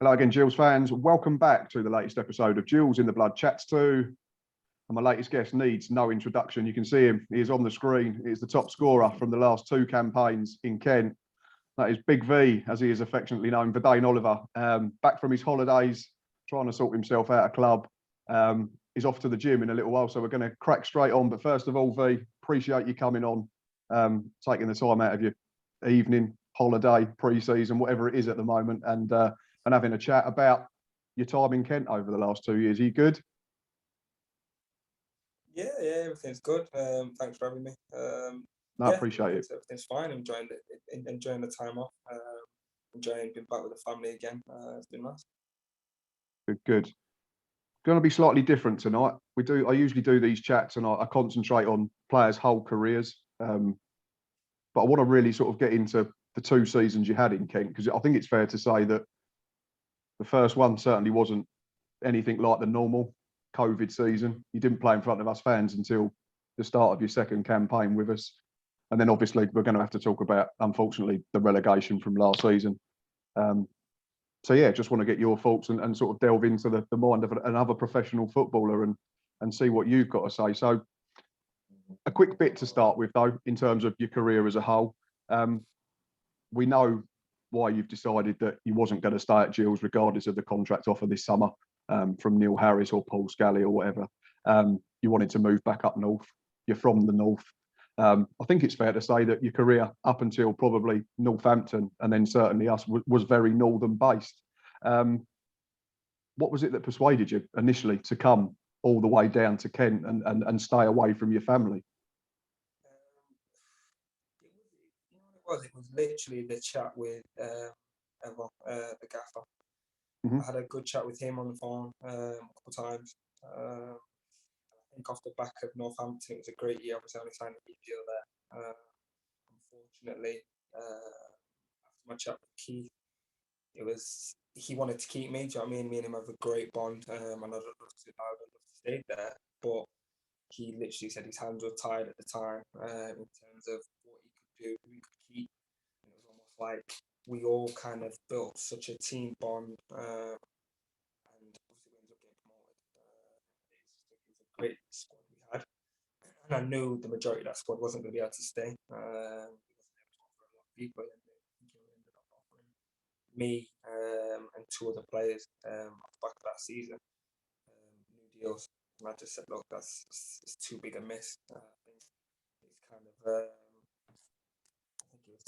Hello again, Gills fans. Welcome back to the latest episode of Gills in the Blood Chats 2. And my latest guest needs no introduction. You can see him. He is on the screen. He is the top scorer from the last two campaigns in Kent. That is Big V, as he is affectionately known, Vadaine Oliver. Back from his holidays, trying to sort himself out of club. He's off to the gym in a little while, so we're going to crack straight on. But first of all, V, appreciate you coming on, taking the time out of your evening, holiday, pre-season, whatever it is at the moment, and having a chat about your time in Kent over the last 2 years. Are you good? Yeah, everything's good. Thanks for having me. I appreciate it. Everything's fine. Enjoying the time off. Enjoying being back with the family again. It's been nice. Good. Going to be slightly different tonight. I usually do these chats and I concentrate on players' whole careers. But I want to really sort of get into the 2 seasons you had in Kent, because I think it's fair to say that the first one certainly wasn't anything like the normal COVID season. You didn't play in front of us fans until the start of your second campaign with us. And then obviously we're going to have to talk about, unfortunately, the relegation from last season. So yeah, just want to get your thoughts and sort of delve into the mind of another professional footballer and see what you've got to say. So a quick bit to start with, though, in terms of your career as a whole. We know why you've decided that you wasn't going to stay at Gills regardless of the contract offer this summer from Neil Harris or Paul Scally or whatever. You wanted to move back up north. You're from the north. I think it's fair to say that your career up until probably Northampton and then certainly us was very northern based. What was it that persuaded you initially to come all the way down to Kent and stay away from your family? It was literally the chat with Evan, the gaffer. Mm-hmm. I had a good chat with him on the phone a couple of times. I think off the back of Northampton, it was a great year. Obviously, I only signed a big deal there. Unfortunately, after my chat with Keith, he wanted to keep me. Do you know what I mean? Me and him have a great bond, and I'd love to stay there. But he literally said his hands were tied at the time in terms of what he could do, who he could keep. And it was almost like we all kind of built such a team bond, and obviously we ended up getting promoted. It was a great squad we had, and I knew the majority of that squad wasn't going to be able to stay. He wasn't able to offer a lot of people. I think he ended up offering me and 2 other players off the back of that season new deals. And I just said, look, it's too big a miss. I think it's kind of,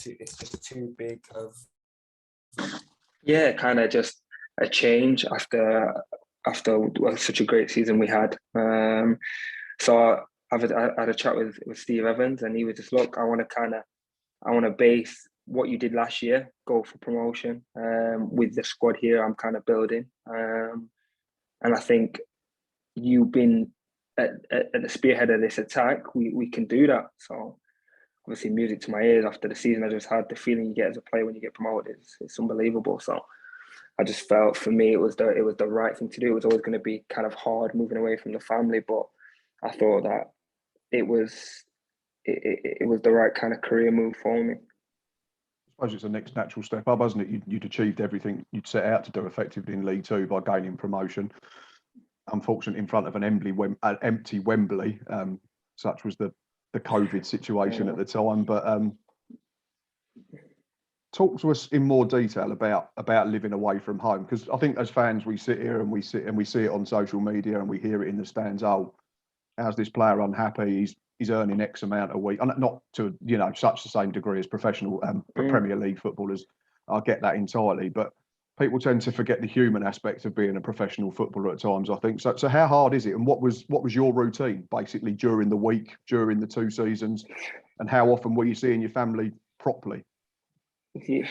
it's just too big of, kind of just a change after such a great season we had. So I had a chat with Steve Evans, and he was just, look, I want to base what you did last year, go for promotion with the squad here I'm kind of building. And I think you've been at the spearhead of this attack. We can do that. So obviously, music to my ears after the season I just had. The feeling you get as a player when you get promoted, it's unbelievable. So I just felt, for me, it was the right thing to do. It was always going to be kind of hard moving away from the family, but I thought that it was the right kind of career move for me. I suppose it's the next natural step up, hasn't it? You'd achieved everything you'd set out to do effectively in League Two by gaining promotion. Unfortunately, in front of an empty Wembley, such was the COVID situation at the time. But talk to us in more detail about living away from home, because I think as fans we sit here and we see it on social media and we hear it in the stands. Oh, how's this player unhappy? He's earning X amount a week, and not to such the same degree as professional Premier League footballers. I get that entirely, but people tend to forget the human aspect of being a professional footballer at times, I think. So how hard is it, and what was your routine basically during the week, during the 2 seasons, and how often were you seeing your family properly? Yeah,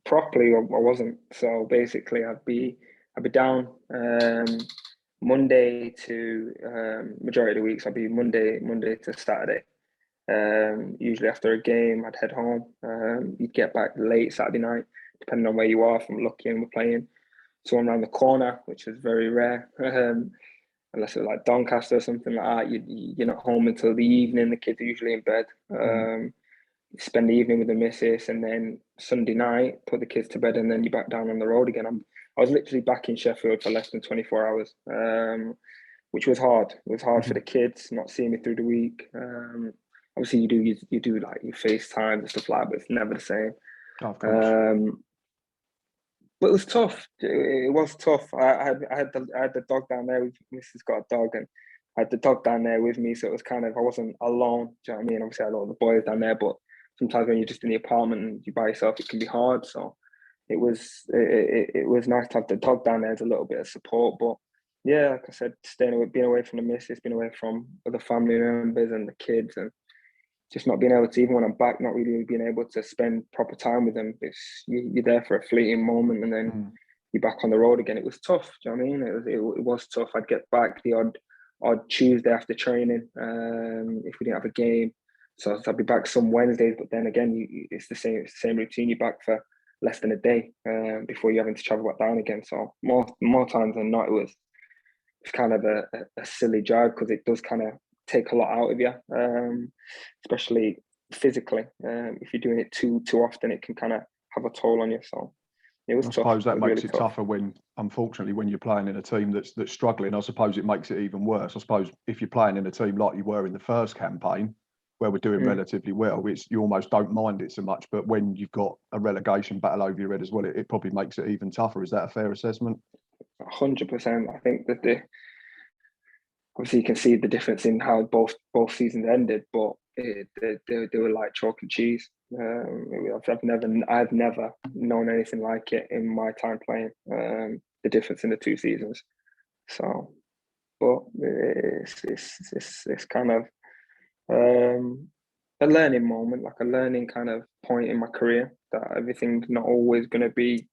properly, I wasn't. So basically, I'd be down Monday to majority of the weeks. I'd be Monday to Saturday. Usually after a game, I'd head home. You'd get back late Saturday night, depending on where you are. If I'm lucky and we're playing someone around the corner, which is very rare, unless it's like Doncaster or something like that. You're not home until the evening. The kids are usually in bed. Spend the evening with the missus, and then Sunday night put the kids to bed, and then you're back down on the road again. I was literally back in Sheffield for less than 24 hours, which was hard. It was hard for the kids not seeing me through the week. Obviously, you do like your FaceTime and stuff like that, but it's never the same. Oh, of course. But it was tough. It was tough. I had the dog down there. Mrs. got a dog, and I had the dog down there with me, so it was kind of, I wasn't alone. Do you know what I mean? Obviously, I had all the boys down there, but sometimes when you're just in the apartment and you're by yourself, it can be hard. So it was nice to have the dog down there as a little bit of support. But yeah, like I said, being away from the missus, being away from other family members and the kids, and just not being able to, even when I'm back, not really being able to spend proper time with them. You're there for a fleeting moment, and then you're back on the road again. It was tough. Do you know what I mean? It was tough. I'd get back the odd Tuesday after training, if we didn't have a game. So I'd be back some Wednesdays, but then again, it's the same routine. You're back for less than a day before you're having to travel back down again. So more times than not, it's kind of a silly drive, because it does kind of take a lot out of you, especially physically. If you're doing it too often, it can kind of have a toll on you. So it was tough. I suppose that makes really it tougher when, unfortunately, when you're playing in a team that's struggling. I suppose it makes it even worse. I suppose if you're playing in a team like you were in the first campaign, where we're doing relatively well, you almost don't mind it so much. But when you've got a relegation battle over your head as well, it probably makes it even tougher. Is that a fair assessment? 100%. I think that obviously you can see the difference in how both seasons ended, but they were like chalk and cheese. I've never known anything like it in my time playing. The difference in the two seasons. So, but it's kind of a learning moment, like a learning kind of point in my career, that everything's not always going to be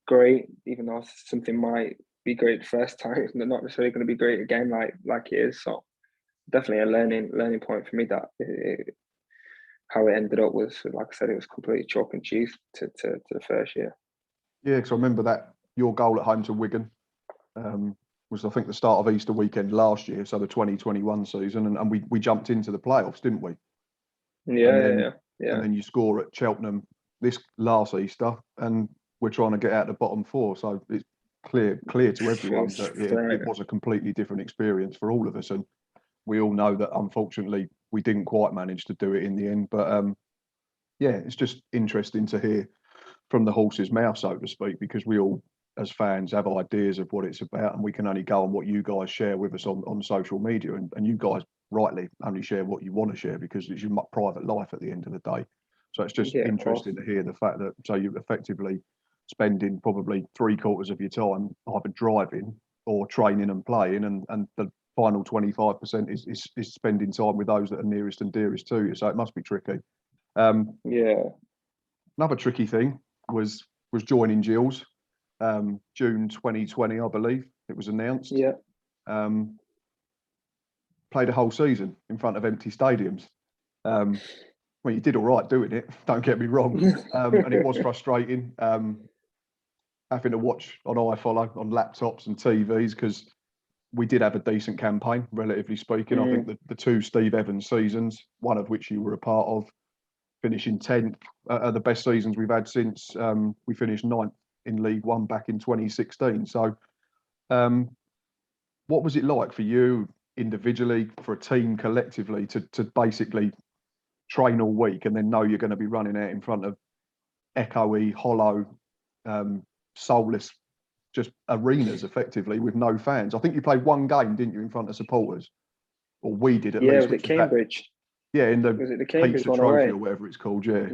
great, even though something might be great the first time, it's not necessarily going to be great again, like it is. So definitely a learning point for me, that how it ended up was, like I said, it was completely chalk and cheese to the first year. Yeah, because I remember that your goal at home to Wigan was, I think, the start of Easter weekend last year, so the 2021 season, and we jumped into the playoffs, didn't we? Yeah. And then you score at Cheltenham this last Easter, and we're trying to get out the bottom four. So it's clear to everyone that it was a completely different experience for all of us, and we all know that unfortunately we didn't quite manage to do it in the end. But yeah, it's just interesting to hear from the horse's mouth, so to speak, because we all, as fans, have ideas of what it's about, and we can only go on what you guys share with us on social media, and you guys rightly only share what you want to share, because it's your private life at the end of the day. So it's just interesting to hear the fact that, so you're effectively spending probably 3/4 of your time either driving or training and playing, and the final 25% is spending time with those that are nearest and dearest to you. So it must be tricky. Another tricky thing was joining Gills. June 2020, I believe it was announced. Played a whole season in front of empty stadiums. Well, you did all right doing it, don't get me wrong. And it was frustrating having to watch on iFollow, on laptops and TVs, because we did have a decent campaign, relatively speaking. I think the two Steve Evans seasons, one of which you were a part of, finishing 10th, are the best seasons we've had since we finished 9th in League One back in 2016. So what was it like for you individually, for a team collectively, to basically train all week and then know you're going to be running out in front of echoey, hollow, soulless, just arenas effectively with no fans? I think you played one game, didn't you, in front of supporters? Or we did at least. Yeah, was it Cambridge? In the was it the Cambridge pizza one trophy away? or whatever it's called? Yeah.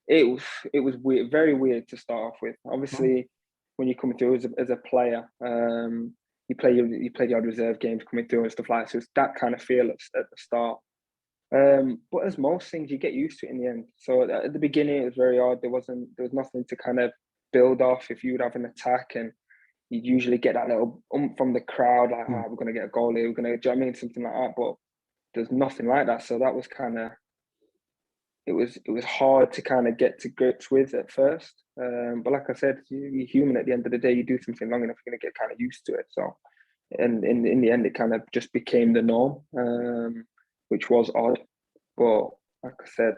It was weird, very weird to start off with. Obviously, when you're coming through as a player, you play the odd reserve games coming through and stuff like that. So it's that kind of feel at the start. But as most things, you get used to it in the end. So at the beginning, it was very odd. There was nothing to kind of build off. If you would have an attack, and you'd usually get that little from the crowd, like, we're going to get a goal here, we're going to, do you know what I mean? Something like that. But there's nothing like that. So that was kind of, it was hard to kind of get to grips with at first. But like I said, you're human at the end of the day. You do something long enough, you're going to get kind of used to it. So, and in the end, it kind of just became the norm, which was odd. But like I said,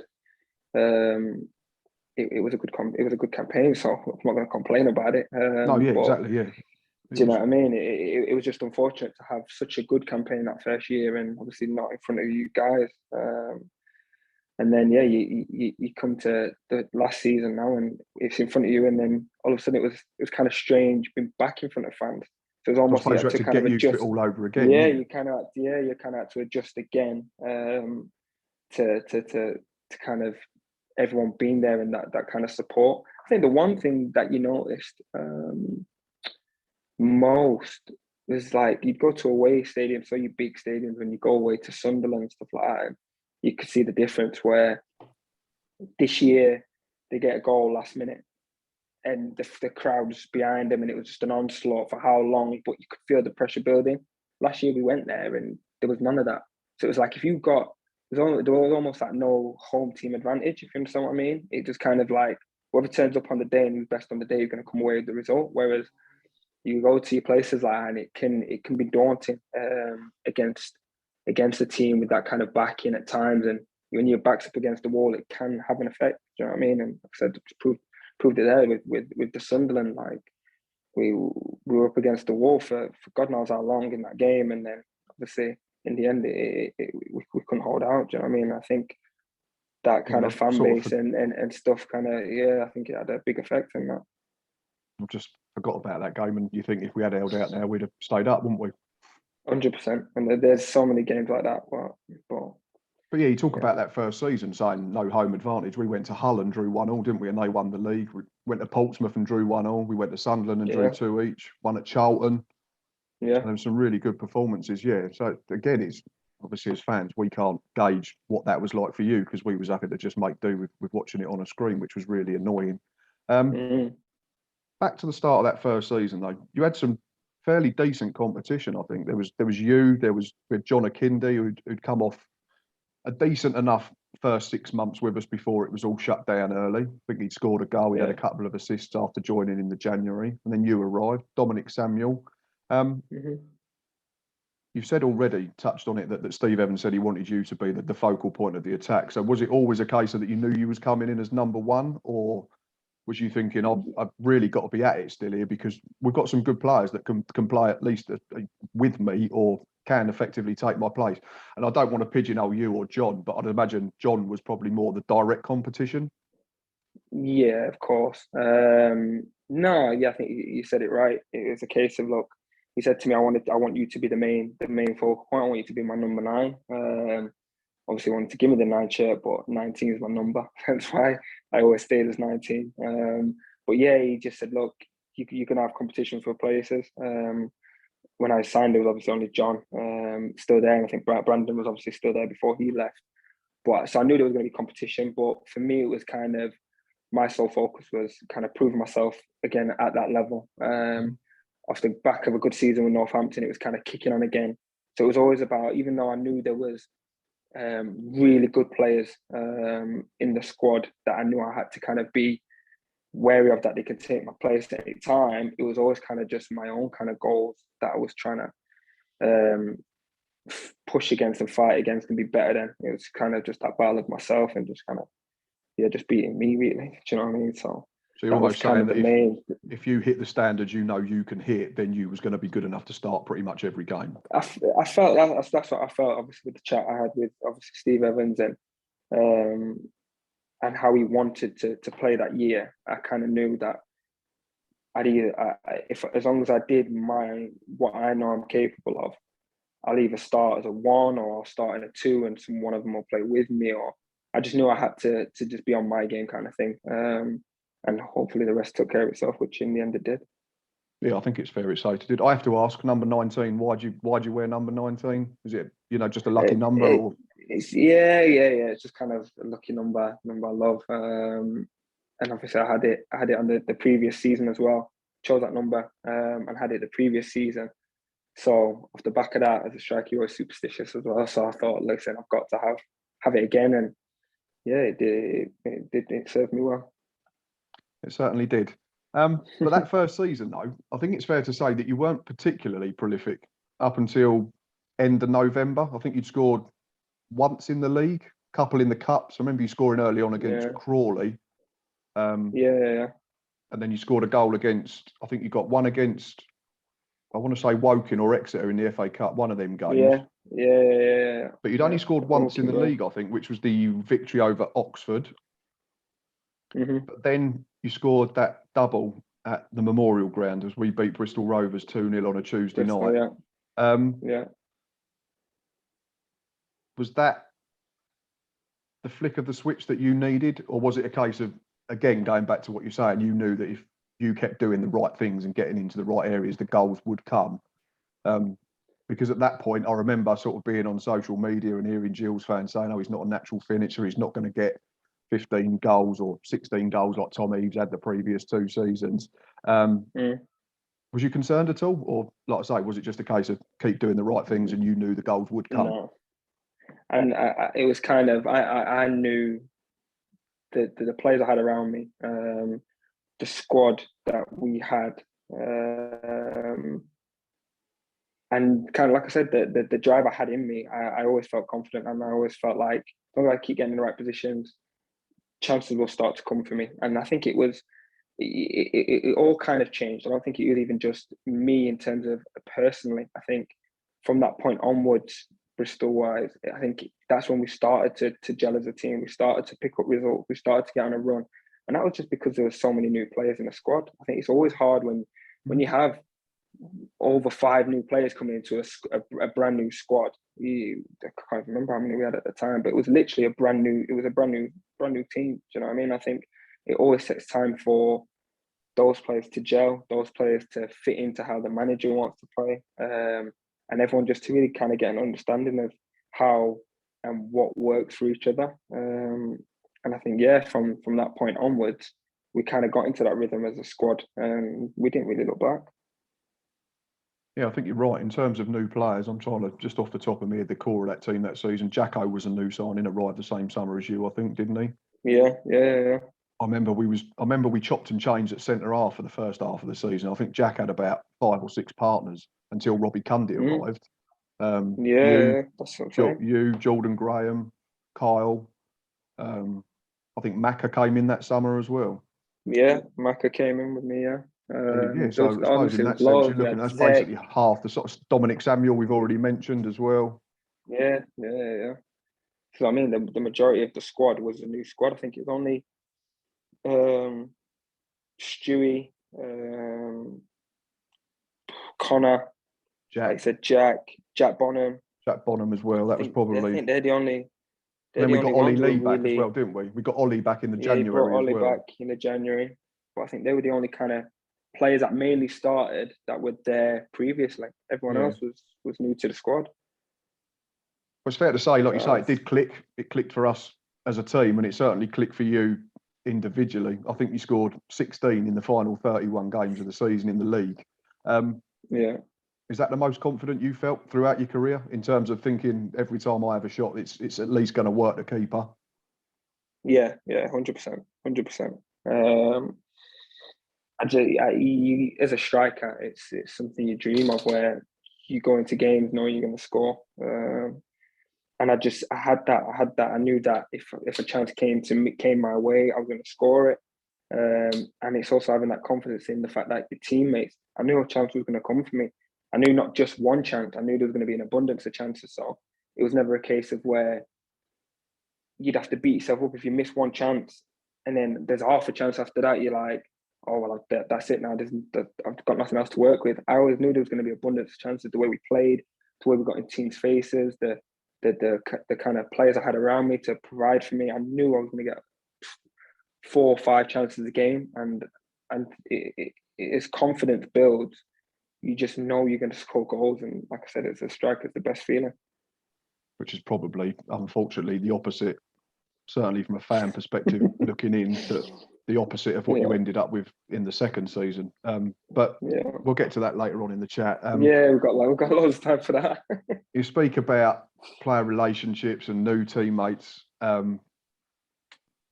it was a good campaign. So I'm not going to complain about it. No, yeah, but exactly, yeah. do you know what I mean? It was just unfortunate to have such a good campaign that first year, and obviously not in front of you guys. And then you come to the last season now, and it's in front of you, and then all of a sudden it was kind of strange being back in front of fans. So it was I almost suppose you had to kind get of used to it adjust. all over again. Yeah, Yeah, you kind of had to adjust again, to kind of everyone being there and that kind of support. I think the one thing that you noticed most was like you'd go to away stadiums, so you big stadiums, when you go away to Sunderland and stuff like that, you could see the difference where this year they get a goal last minute and the crowd's behind them, and it was just an onslaught for how long, but you could feel the pressure building. Last year we went there and there was none of that. So it was like if you got, there was almost like no home team advantage, if you understand what I mean. It just kind of like whoever turns up on the day and who's best on the day, you're going to come away with the result. Whereas you go to your places like that and it can be daunting against a team with that kind of backing at times, and when your back's up against the wall, it can have an effect. Do you know what I mean? And like I said, proved it there with the Sunderland. Like we were up against the wall for God knows how long in that game, and then obviously in the end we couldn't hold out. Do you know what I mean? I think that kind of fan base and stuff kind of, I think it had a big effect in that. I've just forgot about that game, and you think if we had held out now, we'd have stayed up, wouldn't we? 100%. And there's so many games like that. But yeah, you talk about that first season saying no home advantage. We went to Hull and drew 1-1, didn't we? And they won the league. We went to Portsmouth and drew 1-1. We went to Sunderland and drew 2 each. One at Charlton. Yeah. And there were some really good performances. Yeah. So again, it's obviously as fans, we can't gauge what that was like for you because we was happy to just make do with watching it on a screen, which was really annoying. Back to the start of that first season, though, you had some fairly decent competition. I think there was with John Akinde who'd come off a decent enough first 6 months with us before it was all shut down early. I think he'd scored a goal. He had a couple of assists after joining in the January, and then you arrived, Dominic Samuel. You've said already, touched on it, that Steve Evans said he wanted you to be the focal point of the attack. So was it always a case of that you knew you was coming in as number one, or was you thinking, I've really got to be at it still here because we've got some good players that can play at least with me or can effectively take my place? And I don't want to pigeonhole you or John, but I'd imagine John was probably more the direct competition. Yeah, of course. No, yeah, I think you said it right. It was a case of, look, he said to me, I want you to be the main focal point. I want you to be my number 9. Obviously, wanted to give me the 9 shirt, but 19 is my number. That's why I always stayed as 19. But yeah, he just said, look, you can have competition for places. When I signed, there was obviously only John still there, and I think Brandon was obviously still there before he left. But so I knew there was going to be competition. But for me, it was kind of my sole focus was kind of proving myself again at that level. Off the back of a good season with Northampton, it was kind of kicking on again. So it was always about, even though I knew there was really good players in the squad that I knew I had to kind of be wary of, that they could take my place at any time, it was always kind of just my own kind of goals that I was trying to push against and fight against and be better than. It was kind of just that battle of myself and just kind of, just beating me, really. Do you know what I mean? So you're almost saying that if you hit the standards you know you can hit, then you was going to be good enough to start pretty much every game. I felt that's what I felt, obviously, with the chat I had with obviously Steve Evans and how he wanted to play that year. I kind of knew that if as long as I did what I know I'm capable of, I'll either start as a 1 or I'll start in a 2 and one of them will play with me, or I just knew I had to just be on my game kind of thing. And hopefully the rest took care of itself, which in the end it did. Yeah, I think it's fair it's safe to do. I have to ask, number 19, why'd you wear number 19? Is it, just a lucky number? It's it's just kind of a lucky number I love. And obviously I had it on the previous season as well. Chose that number and had it the previous season. So off the back of that, as a striker, you're always superstitious as well. So I thought, listen, I've got to have it again, and it served me well. It certainly did. But that first season, though, I think it's fair to say that you weren't particularly prolific up until end of November. I think you'd scored once in the league, couple in the cups. I remember you scoring early on against Crawley. Yeah. And then you scored a goal against, I think you got one against, I want to say Woking or Exeter in the FA Cup, one of them games. Yeah. But you'd only scored once in the Woking, league, I think, which was the victory over Oxford. But then you scored that double at the Memorial Ground as we beat Bristol Rovers 2-0 on a Tuesday night. Yeah. Was that the flick of the switch that you needed, or was it a case of, again, going back to what you're saying, you knew that if you kept doing the right things and getting into the right areas, the goals would come? Because at that point, I remember sort of being on social media and hearing Gills fans saying, "Oh, he's not a natural finisher. He's not going to get 15 goals or 16 goals like Tom Eaves had the previous 2 seasons." Was you concerned at all, or like I say, was it just a case of keep doing the right things and you knew the goals would come? No. And it was kind of I knew the players I had around me, the squad that we had, and kind of like I said, the drive I had in me, I always felt confident, and I always felt like as long as I keep getting in the right positions, chances will start to come for me. And I think it all kind of changed. I don't think it was even just me in terms of personally. I think from that point onwards, Bristol-wise, I think that's when we started to gel as a team. We started to pick up results. We started to get on a run. And that was just because there were so many new players in the squad. I think it's always hard when you have over 5 new players coming into a brand new squad. I can't remember how many we had at the time, but it was literally a brand new team. Do you know what I mean? I think it always takes time for those players to gel, those players to fit into how the manager wants to play, and everyone just to really kind of get an understanding of how and what works for each other. And I think, from that point onwards, we kind of got into that rhythm as a squad, and we didn't really look back. Yeah, I think you're right. In terms of new players, I'm trying to, just off the top of my head, the core of that team that season, Jacko was a new signing, arrived the same summer as you, I think, didn't he? Yeah. I remember we chopped and changed at centre half for the first half of the season. I think Jack had about 5 or 6 partners until Robbie McKenzie arrived. That's what I'm saying. You, Jordan Graham, Kyle. I think Macca came in that summer as well. Yeah, Macca came in with me. So I suppose in that sense, you're looking at that's basically half the sort of Dominic Samuel we've already mentioned as well. Yeah. So I mean, the majority of the squad was a new squad. I think it was only Stewie, Connor, Jack. Like I said, Jack Bonham. Jack Bonham as well. That was probably. I think they're the only. Then we got Ollie Lee back as well, didn't we? We got Ollie back in the January he brought Ollie as well. back in the January. But I think they were the only kind of players that mainly started that were there previously. Everyone else was new to the squad. Well, it's fair to say, like you say, it did click. It clicked for us as a team, and it certainly clicked for you individually. I think you scored 16 in the final 31 games of the season in the league. Is that the most confident you felt throughout your career in terms of thinking every time I have a shot, it's at least going to work the keeper? Yeah, 100%. As a striker, it's something you dream of, where you go into games knowing you're going to score. And I had that. I knew that if a chance came my way, I was going to score it. And it's also having that confidence in the fact that your teammates, I knew a chance was going to come for me. I knew not just one chance, I knew there was going to be an abundance of chances. So it was never a case of where you'd have to beat yourself up if you miss one chance, and then there's half a chance after that. You're like, oh, well, that's it now. I've got nothing else to work with. I always knew there was going to be abundance of chances, the way we played, the way we got in teams' faces, the kind of players I had around me to provide for me. I knew I was going to get 4 or 5 chances a game, and as confidence builds, you just know you're going to score goals. And like I said, as a striker, it's the best feeling. Which is probably, unfortunately, the opposite, certainly from a fan perspective, looking in, the opposite of what you ended up with in the second season. But we'll get to that later on in the chat. We've got loads of time for that. You speak about player relationships and new teammates. There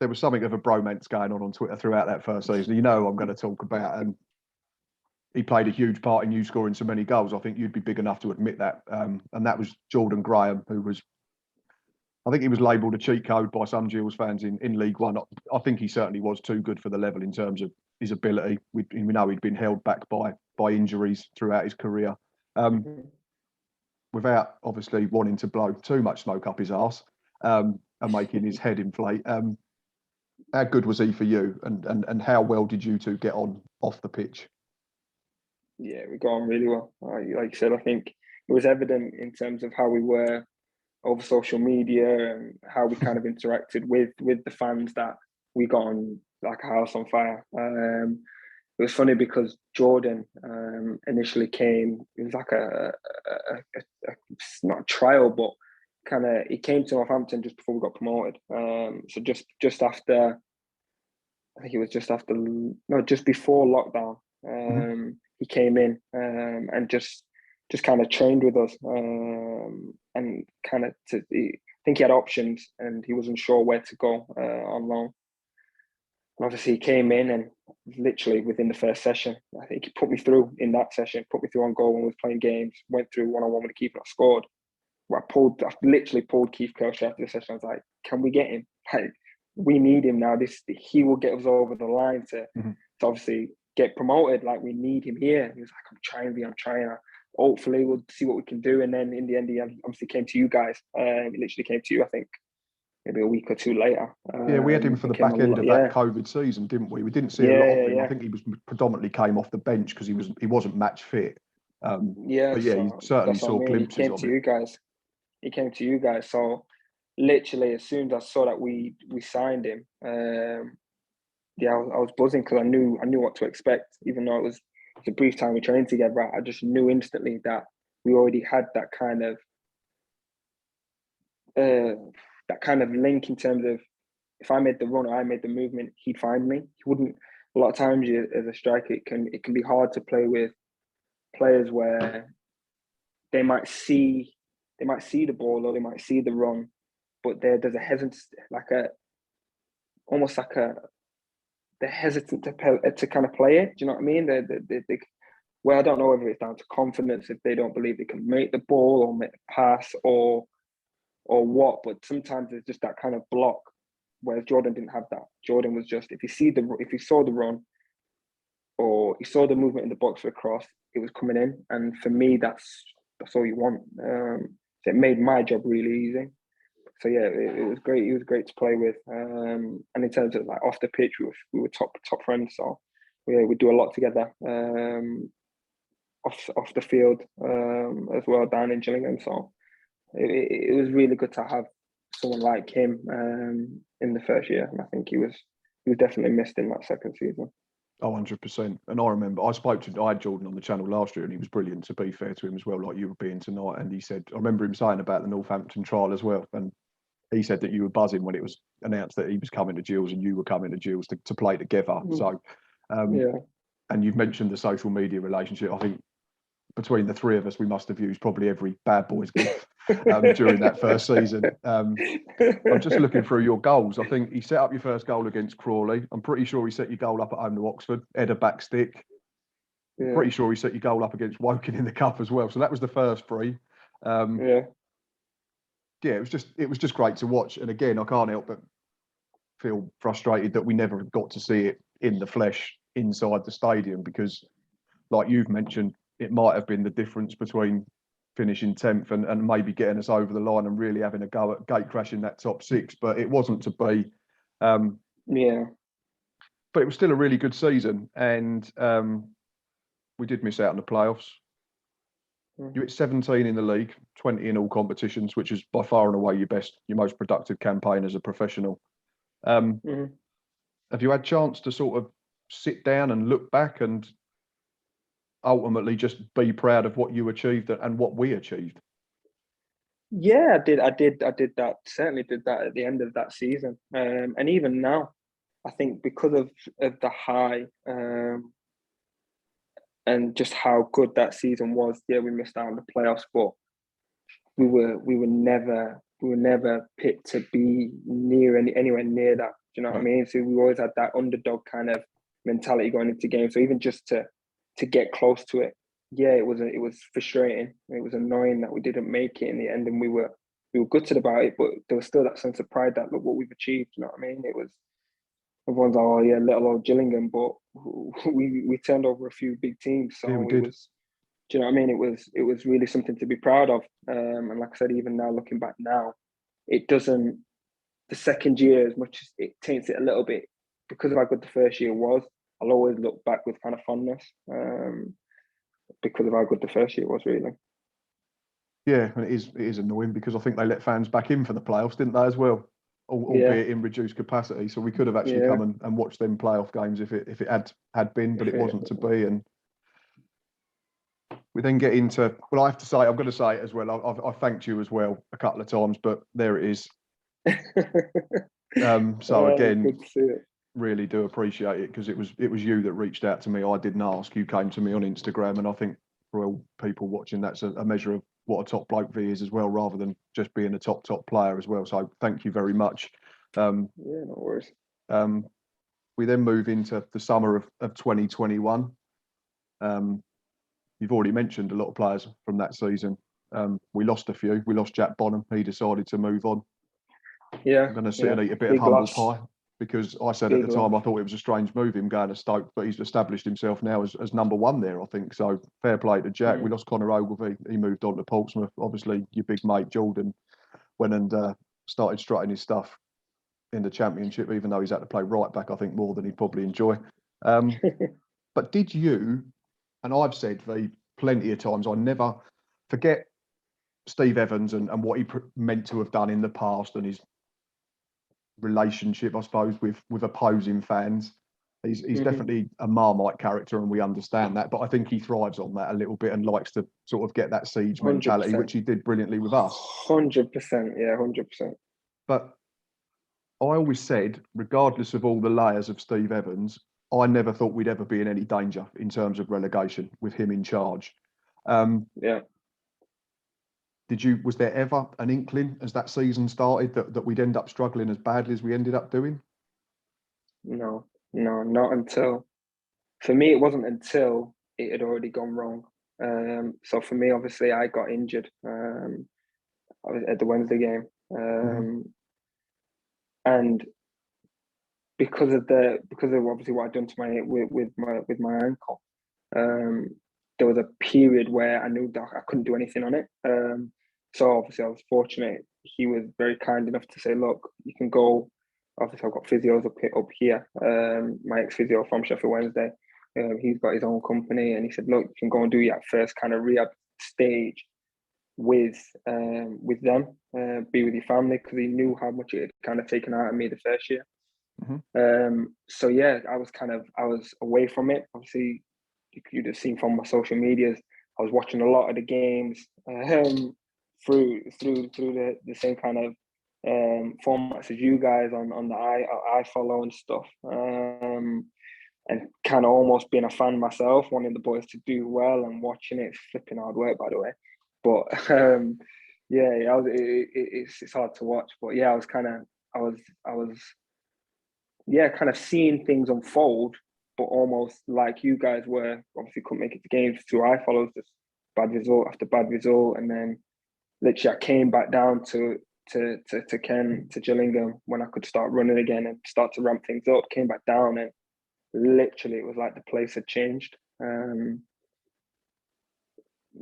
was something of a bromance going on Twitter throughout that first season. You know I'm going to talk about, and he played a huge part in you scoring so many goals. I think you'd be big enough to admit that. And that was Jordan Graham, who was I think he was labelled a cheat code by some Gills fans in League One. I think he certainly was too good for the level in terms of his ability. We know he'd been held back by injuries throughout his career. Without obviously wanting to blow too much smoke up his arse and making his head inflate. How good was he for you, and how well did you two get on off the pitch? Yeah, we got on really well. Like you said, I think it was evident in terms of how we were over social media and how we kind of interacted with the fans that we got on like a house on fire. It was funny because Jordan initially came. It was like a not a trial, but kind of he came to Northampton just before we got promoted. So just after, I think it was just before lockdown. He came in and just kind of trained with us and kind of I think he had options and he wasn't sure where to go on loan. And obviously he came in and literally within the first session, I think he put me through in that session, put me through on goal when we was playing games, went through one-on-one with the keeper, I scored. I literally pulled Keith Kelcher after the session. I was like, can we get him? Like, we need him now. He will get us over the line to obviously get promoted. Like, we need him here. He was like, I'm trying. Hopefully we'll see what we can do. And then in the end, he obviously came to you guys. He literally came to you, I think, maybe a week or two later. Yeah, we had him for the back end of that COVID season, didn't we? We didn't see a lot of him. I think he was predominantly came off the bench because he wasn't match fit. But yeah, he certainly saw glimpses of it. He came to you guys. So literally, as soon as I saw that we signed him, I was buzzing because I knew what to expect. Even though it was a brief time we trained together, I just knew instantly that we already had that kind of link in terms of if I made the run or I made the movement, he'd find me. He wouldn't. A lot of times, as a striker, it can be hard to play with players where they might see the ball or they might see the run, but there's a hesitance, they're hesitant to kind of play it. Do you know what I mean? Well, I don't know whether it's down to confidence, if they don't believe they can make the ball or make the pass or what, but sometimes there's just that kind of block. Whereas Jordan didn't have that. Jordan was just if he saw the run or he saw the movement in the box for a cross, it was coming in. And for me, that's all you want. So it made my job really easy. So yeah, it was great. He was great to play with. And in terms of like off the pitch, we were top friends. So yeah, we do a lot together. Off the field as well down in Gillingham. So it was really good to have someone like him in the first year. And I think he was definitely missed in that second season. Oh, 100%. And I remember I had Jordan on the channel last year and he was brilliant, to be fair to him as well, like you were being tonight. And he said, I remember him saying about the Northampton trial as well. And he said that you were buzzing when it was announced that he was coming to Gills and you were coming to Gills to play together. So, and you've mentioned the social media relationship. I think between the three of us, we must have used probably every bad boys gift during that first season. I'm just looking through your goals. I think he set up your first goal against Crawley. I'm pretty sure he set your goal up at home to Oxford, header back stick. Yeah. Pretty sure he set your goal up against Woking in the cup as well. So that was the first three. Yeah, it was just great to watch. And again, I can't help but feel frustrated that we never got to see it in the flesh inside the stadium because, like you've mentioned, it might have been the difference between finishing 10th and maybe getting us over the line and really having a go at gate crashing that top six, but it wasn't to be. But it was still a really good season, and we did miss out on the playoffs. You hit 17 in the league, 20 in all competitions, which is by far and away your most productive campaign as a professional. Have you had a chance to sort of sit down and look back and ultimately just be proud of what you achieved and what we achieved? Yeah, I did that. Certainly did that at the end of that season. And even now, I think because of the high and just how good that season was, yeah, we missed out on the playoffs, but we were never picked to be anywhere near that. Do you know what I mean? So we always had that underdog kind of mentality going into games. So even just to get close to it, yeah, it was frustrating. It was annoying that we didn't make it in the end, and we were we were gutted about it, but there was still that sense of pride that look what we've achieved. You know what I mean? It was everyone's like, oh yeah, little old Gillingham, but we turned over a few big teams. So Yeah, we it did. was, do you know what I mean? It was really something to be proud of. And like I said, even now looking back now, it doesn't. The second year, as much as it taints it a little bit, because of how good the first year was, I'll always look back with kind of fondness. Because of how good the first year was, really. Yeah, and it is annoying because I think they let fans back in for the playoffs, didn't they, as well? Albeit in reduced capacity. So we could have actually come and watched them playoff games if it had been, but it wasn't to be. And we then get into, well, I have to say, I'm going to say it as well. I've thanked you as well a couple of times, but there it is. So again, good to see it. Really do appreciate it because it was you that reached out to me. I didn't ask. You came to me on Instagram, and I think for all people watching, that's a measure of what a top bloke V is as well, rather than just being a top player as well. So thank you very much. Yeah, no worries. We then move into the summer of 2021. You've already mentioned a lot of players from that season. We lost a few. We lost Jack Bonham. He decided to move on. Yeah, I'm going to sit and eat a bit big of humble loss. pie. Because I said at the time I thought it was a strange move him going to Stoke, but he's established himself now as number one there, I think. So fair play to Jack. We lost Connor Ogilvie. He moved on to Portsmouth. Obviously, your big mate Jordan went and started strutting his stuff in the Championship, even though he's had to play right back, I think, more than he'd probably enjoy. But did you, and I've said plenty of times, I never forget Steve Evans and what he meant to have done in the past and his relationship, I suppose, with opposing fans. He's definitely a Marmite character, and we understand that. But I think he thrives on that a little bit and likes to sort of get that siege mentality, 100%. which he did brilliantly with us. 100%, yeah, 100%. But I always said, regardless of all the layers of Steve Evans, I never thought we'd ever be in any danger in terms of relegation with him in charge. Yeah. Was there ever an inkling as that season started that we'd end up struggling as badly as we ended up doing? No, not until. For me, it wasn't until it had already gone wrong. So for me, obviously, I got injured. I was at the Wednesday game, and because of obviously what I'd done to with my ankle, there was a period where I knew that I couldn't do anything on it. So obviously I was fortunate. He was very kind enough to say, look, you can go. Obviously I've got physios up here. My ex-physio from Sheffield Wednesday, he's got his own company, and he said, look, you can go and do your first kind of rehab stage with them, be with your family, because he knew how much it had kind of taken out of me the first year. So yeah, I was away from it. Obviously, you'd have seen from my social medias, I was watching a lot of the games through the same kind of formats as you guys on the I follow and stuff, and kind of almost being a fan myself, wanting the boys to do well and watching it. It's flipping hard work, by the way, but it's hard to watch. But yeah, I was kind of seeing things unfold, but almost like you guys were. Obviously couldn't make it to games through I follows, just bad result after bad result, and then literally I came back down to Gillingham when I could start running again and start to ramp things up. Came back down, and literally it was like the place had changed. I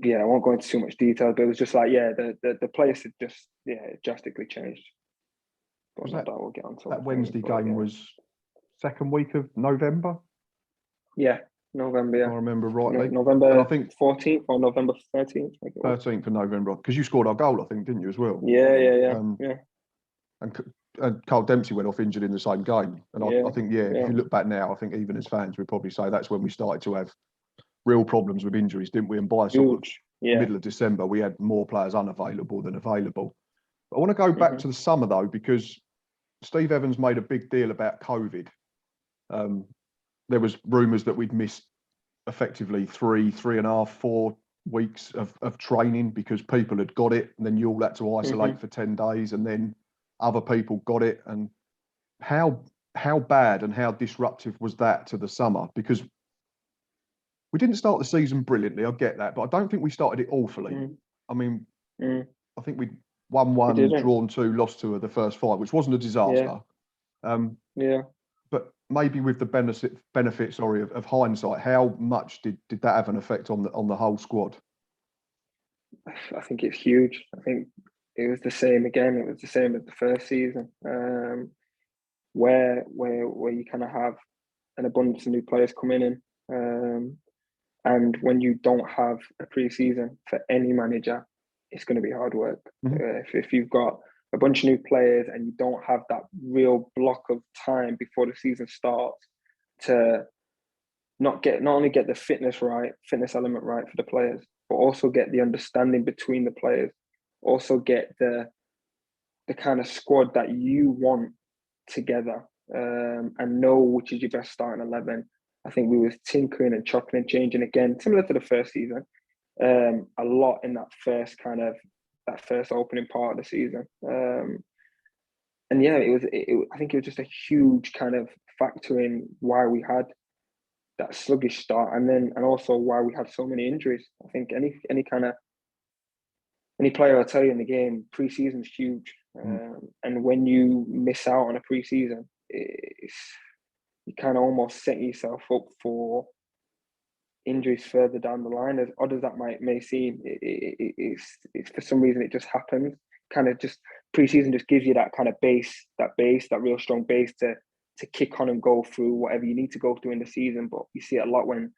won't go into too much detail, but it was just like the place had just drastically changed. But that we'll get onto that Wednesday game was second week of November. Yeah, November. Yeah. I remember rightly. November, I think 14th or November 13th. 13th of November, because you scored our goal, I think, didn't you, as well? Yeah. And Carl Dempsey went off injured in the same game. And I think, if you look back now, I think even as fans, we'd probably say that's when we started to have real problems with injuries, didn't we? And by sort of middle of December, we had more players unavailable than available. But I want to go back to the summer, though, because Steve Evans made a big deal about COVID. There was rumours that we'd missed effectively 3.5, 4 weeks of training because people had got it, and then you all had to isolate for 10 days, and then other people got it. And how bad and how disruptive was that to the summer? Because we didn't start the season brilliantly, I get that, but I don't think we started it awfully. I mean, I think we 1-1, didn't. drawn 2, lost 2 of the first 5, which wasn't a disaster. Yeah. But maybe with the benefit, of hindsight, how much did that have an effect on the whole squad? I think it's huge. I think it was the same again. It was the same as the first season, where you kind of have an abundance of new players coming in, and when you don't have a pre-season for any manager, it's going to be hard work. If you've got a bunch of new players and you don't have that real block of time before the season starts to not only get the fitness element right for the players, but also get the understanding between the players, also get the kind of squad that you want together, and know which is your best starting 11. I think we was tinkering and chopping and changing again, similar to the first season, a lot in that first opening part of the season. And yeah, I think it was just a huge kind of factor in why we had that sluggish start, and also why we had so many injuries. I think any player will tell you in the game, pre-season is huge, and when you miss out on a pre-season, you kind of almost set yourself up for injuries further down the line. As odd as that may seem, it's for some reason it just happens. Kind of just pre-season just gives you that kind of base, that real strong base to kick on and go through whatever you need to go through in the season. But you see it a lot when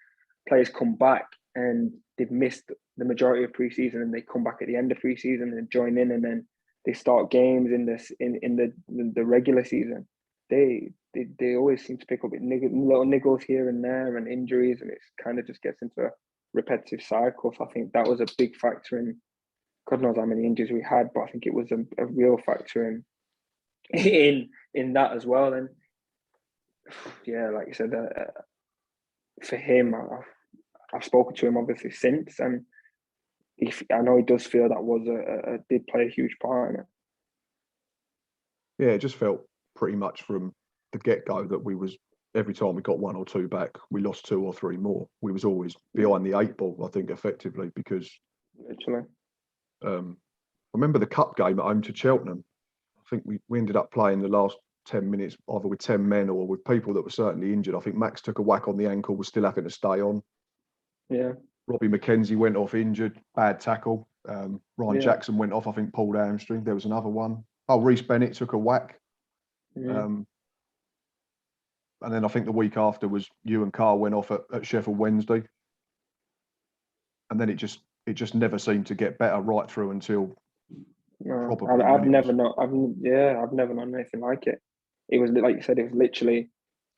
players come back and they've missed the majority of pre-season, and they come back at the end of pre-season and join in, and then they start games in the regular season. They always seem to pick up little niggles here and there and injuries, and it kind of just gets into a repetitive cycle. So I think that was a big factor in, God knows how many injuries we had, but I think it was a real factor in that as well. And yeah, like you said, for him, I've spoken to him obviously since, and I know he does feel that did play a huge part in it. Yeah, it just felt pretty much from the get-go that every time we got 1 or 2 back, we lost 2 or 3 more. We was always behind the 8 ball, I think, effectively, because literally. I remember the cup game at home to Cheltenham. I think we ended up playing the last 10 minutes either with 10 men or with people that were certainly injured. I think Max took a whack on the ankle, was still having to stay on. Yeah. Robbie McKenzie went off injured, bad tackle. Ryan Jackson went off, I think, pulled hamstring. There was another one. Oh, Reece Bennett took a whack. And then I think the week after was you and Carl went off at Sheffield Wednesday. And then it just never seemed to get better right through until probably I've never known anything like it. It was like you said, it was literally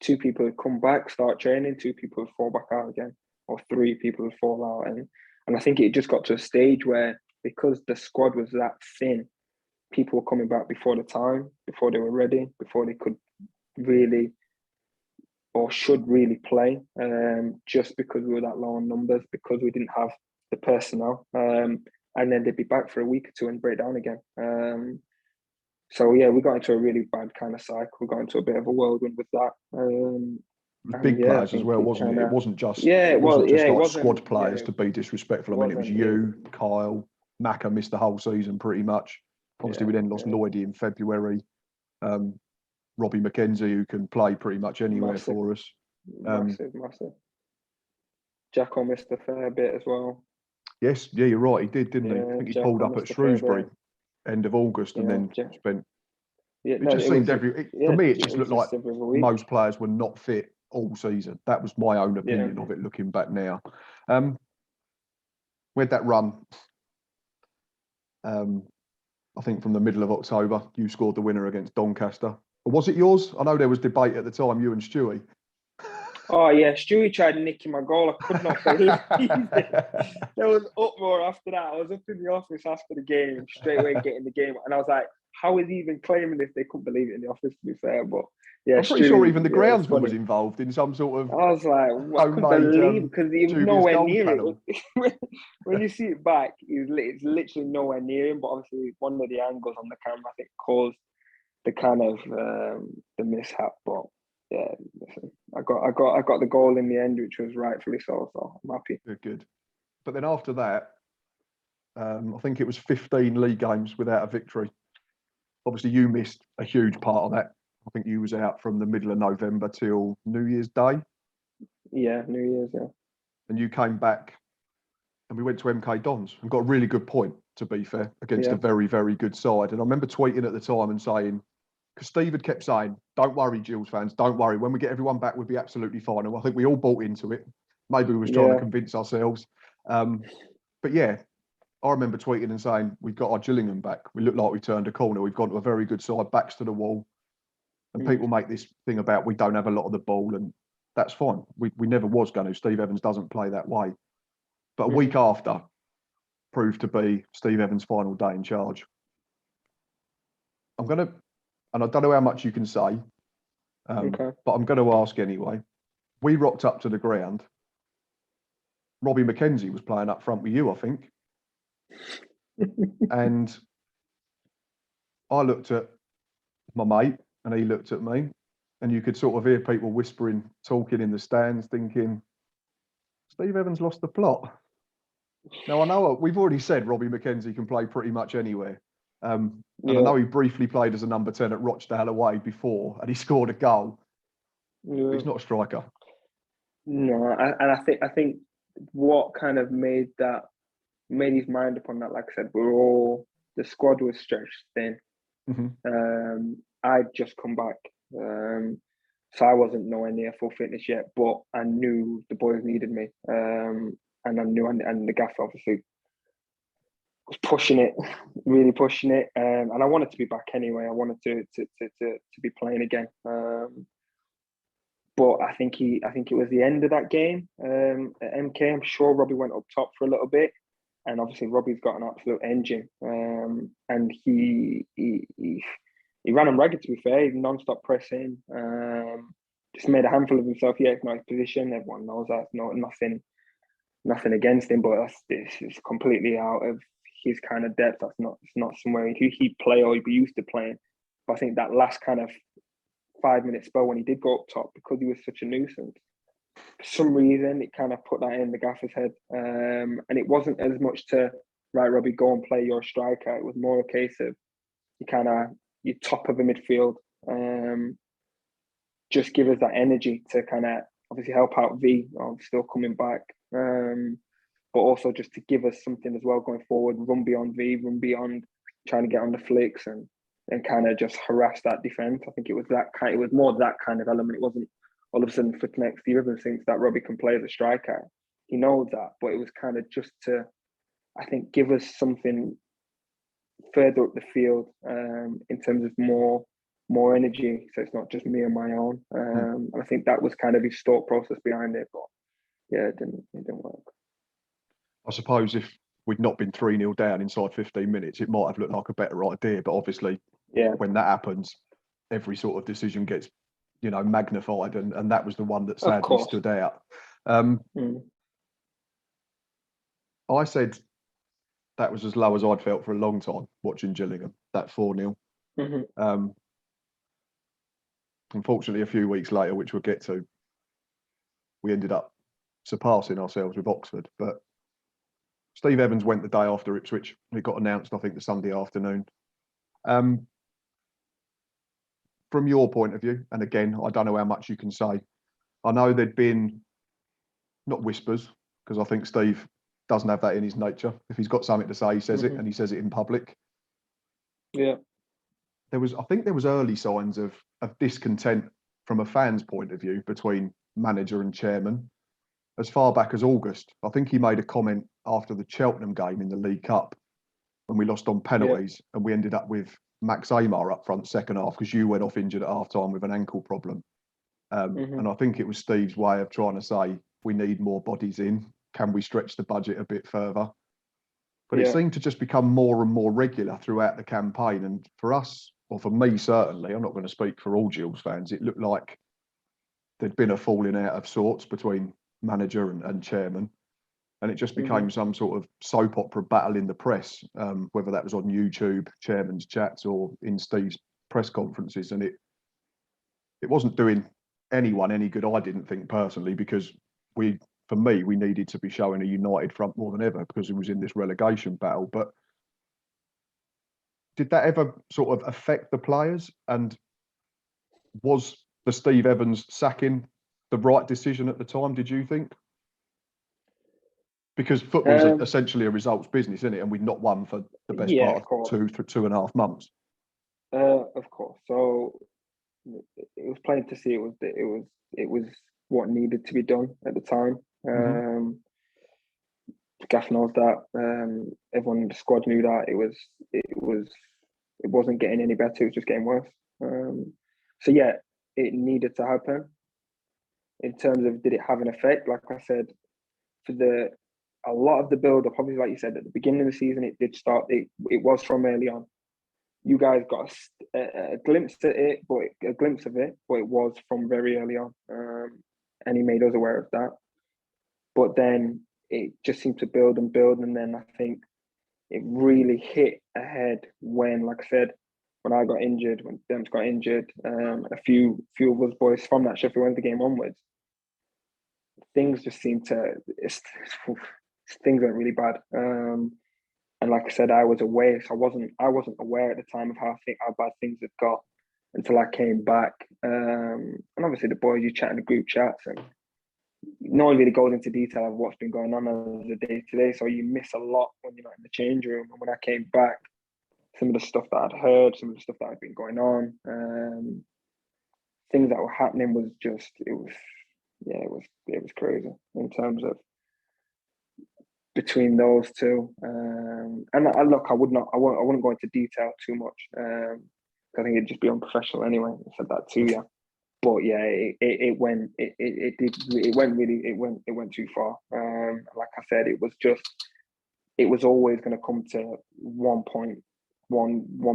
2 people would come back, start training, 2 people would fall back out again, or 3 people would fall out. And I think it just got to a stage where, because the squad was that thin, people were coming back before the time, before they were ready, before they could really or should really play, just because we were that low on numbers, because we didn't have the personnel. And then they'd be back for a week or 2 and break down again. So yeah, we got into a really bad kind of cycle. We got into a bit of a whirlwind with that. Big players as well, wasn't it? It wasn't just squad players to be disrespectful. I mean, it was you, Kyle, Macca missed the whole season pretty much. Obviously, we then lost Lloydie in February. Robbie McKenzie, who can play pretty much anywhere for us. Massive. Jacko missed a fair bit as well. Yes, yeah, you're right. He did, didn't he? I think he pulled up at Shrewsbury end of August, and then spent. It just seemed for me, it just looked like most players were not fit all season. That was my own opinion of it, looking back now. We had that run. I think from the middle of October, you scored the winner against Doncaster. Or was it yours? I know there was debate at the time, you and Stewie. Oh yeah, Stewie tried nicking my goal. I could not believe it. There was uproar after that. I was up in the office after the game, straight away getting the game, and I was like, "How is he even claiming this?" They couldn't believe it in the office, to be fair. But yeah, I'm pretty sure even the groundsman was involved in some sort of. I was like, I couldn't believe it, because he was nowhere near it. When you see it back, it's literally nowhere near him. But obviously, one of the angles on the camera, I think, caused the kind of the mishap. But yeah, listen, I got the goal in the end, which was rightfully so. So I'm happy. Good. But then after that, I think it was 15 league games without a victory. Obviously, you missed a huge part of that. I think you was out from the middle of November till New Year's Day. Yeah, New Year's, yeah. And you came back and we went to MK Dons and got a really good point, to be fair, against Yeah. a very, very good side. And I remember tweeting at the time and saying, because Steve had kept saying, don't worry, Gills fans, don't worry. When we get everyone back, we'll be absolutely fine. And I think we all bought into it. Maybe we was trying to convince ourselves. But yeah, I remember tweeting and saying, we've got our Gillingham back. We look like we turned a corner. We've gone to a very good side, backs to the wall. And people make this thing about we don't have a lot of the ball, and that's fine. We never was going to. Steve Evans doesn't play that way. But a week after proved to be Steve Evans' final day in charge. And I don't know how much you can say, but I'm going to ask anyway. We rocked up to the ground. Robbie McKenzie was playing up front with you, I think. And I looked at my mate and he looked at me, and you could sort of hear people whispering, talking in the stands, thinking, Steve Evans lost the plot. Now, I know we've already said Robbie McKenzie can play pretty much anywhere. And I know he briefly played as a number 10 at Rochdale away before, and he scored a goal. But he's not a striker. No, and I think what kind of made his mind upon that, like I said, the squad was stretched thin. I'd just come back, so I wasn't nowhere near full fitness yet, but I knew the boys needed me, and I knew, and the gaffer obviously was pushing it, really pushing it, and I wanted to be back anyway. I wanted to be playing again. But I think it was the end of that game at MK. I'm sure Robbie went up top for a little bit, and obviously Robbie's got an absolute engine, and he ran him ragged. To be fair, he non-stop pressing, just made a handful of himself. Yeah, it's not his position. Everyone knows that. Nothing against him, but this is completely out of his kind of depth. It's not somewhere he'd play or he'd be used to playing. But I think that last kind of 5-minute spell when he did go up top, because he was such a nuisance, for some reason it kind of put that in the gaffer's head, and it wasn't as much to, right, Robbie, go and play your striker. It was more a case of you top of the midfield, just give us that energy to kind of obviously help out V, still coming back, but also just to give us something as well going forward, run beyond V, run beyond trying to get on the flicks and kind of just harass that defence. I think it was more that kind of element. It wasn't all of a sudden for next year everyone thinks that Robbie can play as a striker. He knows that, but it was kind of just to, I think, give us something further up the field, in terms of more energy, so it's not just me on my own. And I think that was kind of his thought process behind it, but yeah, it didn't work. I suppose if we'd not been 3-0 down inside 15 minutes, it might have looked like a better idea. But obviously, when that happens, every sort of decision gets, magnified, and that was the one that sadly stood out. I said that was as low as I'd felt for a long time watching Gillingham, that 4-0. Unfortunately, a few weeks later, which we'll get to, we ended up surpassing ourselves with Oxford. But Steve Evans went the day after Ipswich. It got announced, I think, the Sunday afternoon. From your point of view, and again, I don't know how much you can say. I know there'd been, not whispers, because I think Steve doesn't have that in his nature. If he's got something to say, he says it, and he says it in public. Yeah. I think there was early signs of discontent from a fan's point of view between manager and chairman as far back as August. I think he made a comment after the Cheltenham game in the League Cup when we lost on penalties, and we ended up with Max Amar up front second half because you went off injured at half time with an ankle problem. And I think it was Steve's way of trying to say, we need more bodies in. Can we stretch the budget a bit further? But it seemed to just become more and more regular throughout the campaign. And for us, or for me certainly, I'm not going to speak for all Gills fans, it looked like there'd been a falling out of sorts between manager and chairman. And it just became some sort of soap opera battle in the press, whether that was on YouTube, chairman's chats, or in Steve's press conferences. And it wasn't doing anyone any good, I didn't think personally, because we for me, we needed to be showing a united front more than ever because it was in this relegation battle. But did that ever sort of affect the players? And was the Steve Evans sacking the right decision at the time, did you think? Because football's essentially a results business, isn't it? And we've not won for the best part of 2.5 months. Of course. So it was plain to see it was what needed to be done at the time. Gaff knows that. Everyone in the squad knew that. It wasn't getting any better. It was just getting worse. So yeah, it needed to happen. In terms of did it have an effect? Like I said, for a lot of the build up, obviously, like you said, at the beginning of the season, it did start. It was from early on. You guys got a glimpse of it, but it was from very early on, and he made us aware of that. But then it just seemed to build, and then I think it really hit ahead when, like I said, when I got injured, when Dems got injured, a few of us boys from that Sheffield Wednesday game onwards, things just seemed to things went really bad. And like I said, I was away, so I wasn't aware at the time of how bad things had got until I came back. And obviously the boys, you chat in the group chats, and no one really goes into detail of what's been going on as a day to day. So you miss a lot when you're not in the change room. And when I came back, some of the stuff that I'd heard, some of the stuff that had been going on, things that were happening was just it was crazy in terms of between those two. And look, I wouldn't go into detail too much. I think it'd just be unprofessional anyway. I said that to you. But yeah, it went too far. Like I said, it was always going to come to one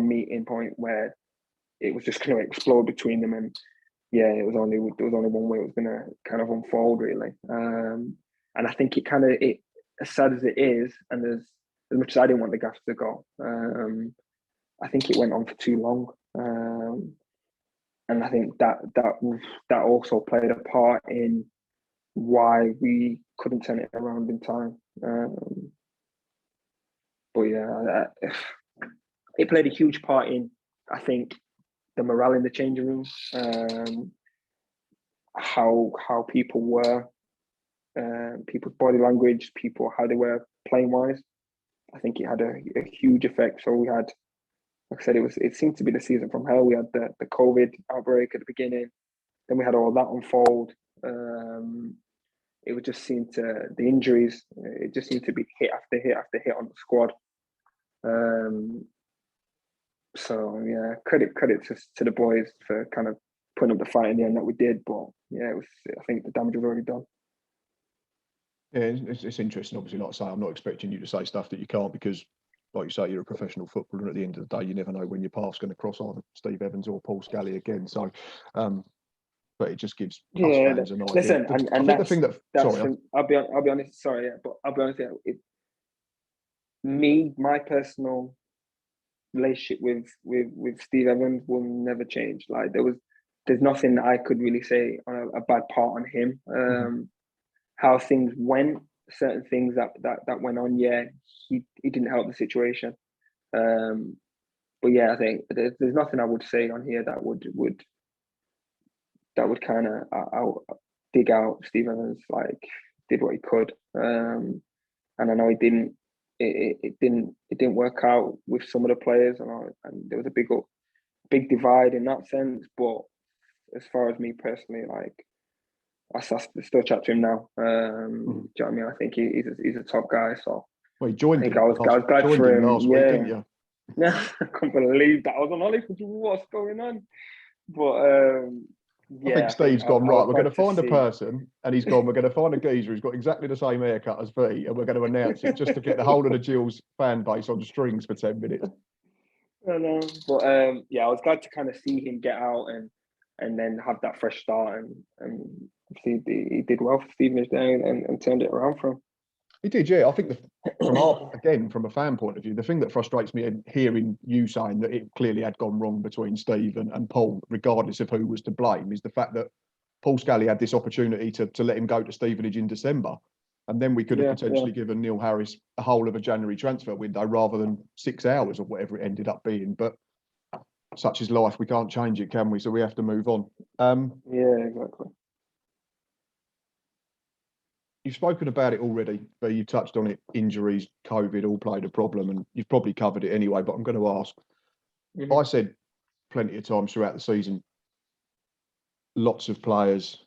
meeting point where it was just going to explode between them, and yeah, there was only one way it was going to kind of unfold, really. And I think it as sad as it is, and as much as I didn't want the Gaffs to go, I think it went on for too long. And I think that also played a part in why we couldn't turn it around in time. But yeah, it played a huge part in, I think, the morale in the changing room, how people were, people's body language, how they were playing wise. I think it had a huge effect. So we had, like I said, it seemed to be the season from hell. We had the COVID outbreak at the beginning, then we had all that unfold. It would just seem to, the injuries, it just seemed to be hit after hit after hit on the squad. So yeah, credit to the boys for kind of putting up the fight in the end that we did. But yeah, I think the damage was already done. Yeah, it's interesting. Obviously, like I say, I'm not expecting you to say stuff that you can't, because, like you say, you're a professional footballer, and at the end of the day, you never know when your path's going to cross either Steve Evans or Paul Scally again. So, but it just gives us fans an idea. Listen, I think the thing that I'll be honest. Sorry, yeah, but I'll be honest. My personal relationship with Steve Evans will never change. Like there's nothing that I could really say on a bad part on him. How things went, certain things that went on, yeah, he didn't help the situation. But yeah, I think there's nothing I would say on here that would kind of dig out Steve Evans, like, did what he could. And I know he didn't. It didn't work out with some of the players, and there was a big divide in that sense. But as far as me personally, like, I still chat to him now. Do you know what I mean? I think he's a top guy. So well, he joined him. I was glad for him last week, didn't you? Yeah, I can't believe that. I was on holiday. What's going on? But yeah, I think Steve's gone, right, we're going to find a person, person, and he's gone, we're going to find a geezer who's got exactly the same haircut as V, and we're going to announce it just to get the whole of the Gills fan base on strings for 10 minutes. I know, but yeah, I was glad to kind of see him get out and then have that fresh start, and see he did well for Stevenage there and turned it around for him. He did, yeah. I think from a fan point of view, the thing that frustrates me in hearing you saying that it clearly had gone wrong between Steve and Paul, regardless of who was to blame, is the fact that Paul Scally had this opportunity to let him go to Stevenage in December. And then we could have potentially given Neil Harris a whole of a January transfer window rather than 6 hours or whatever it ended up being. But such is life. We can't change it, can we? So we have to move on. Yeah, exactly. You've spoken about it already, but you touched on it. Injuries, COVID all played a problem, and you've probably covered it anyway, but I'm going to ask. I said plenty of times throughout the season, lots of players,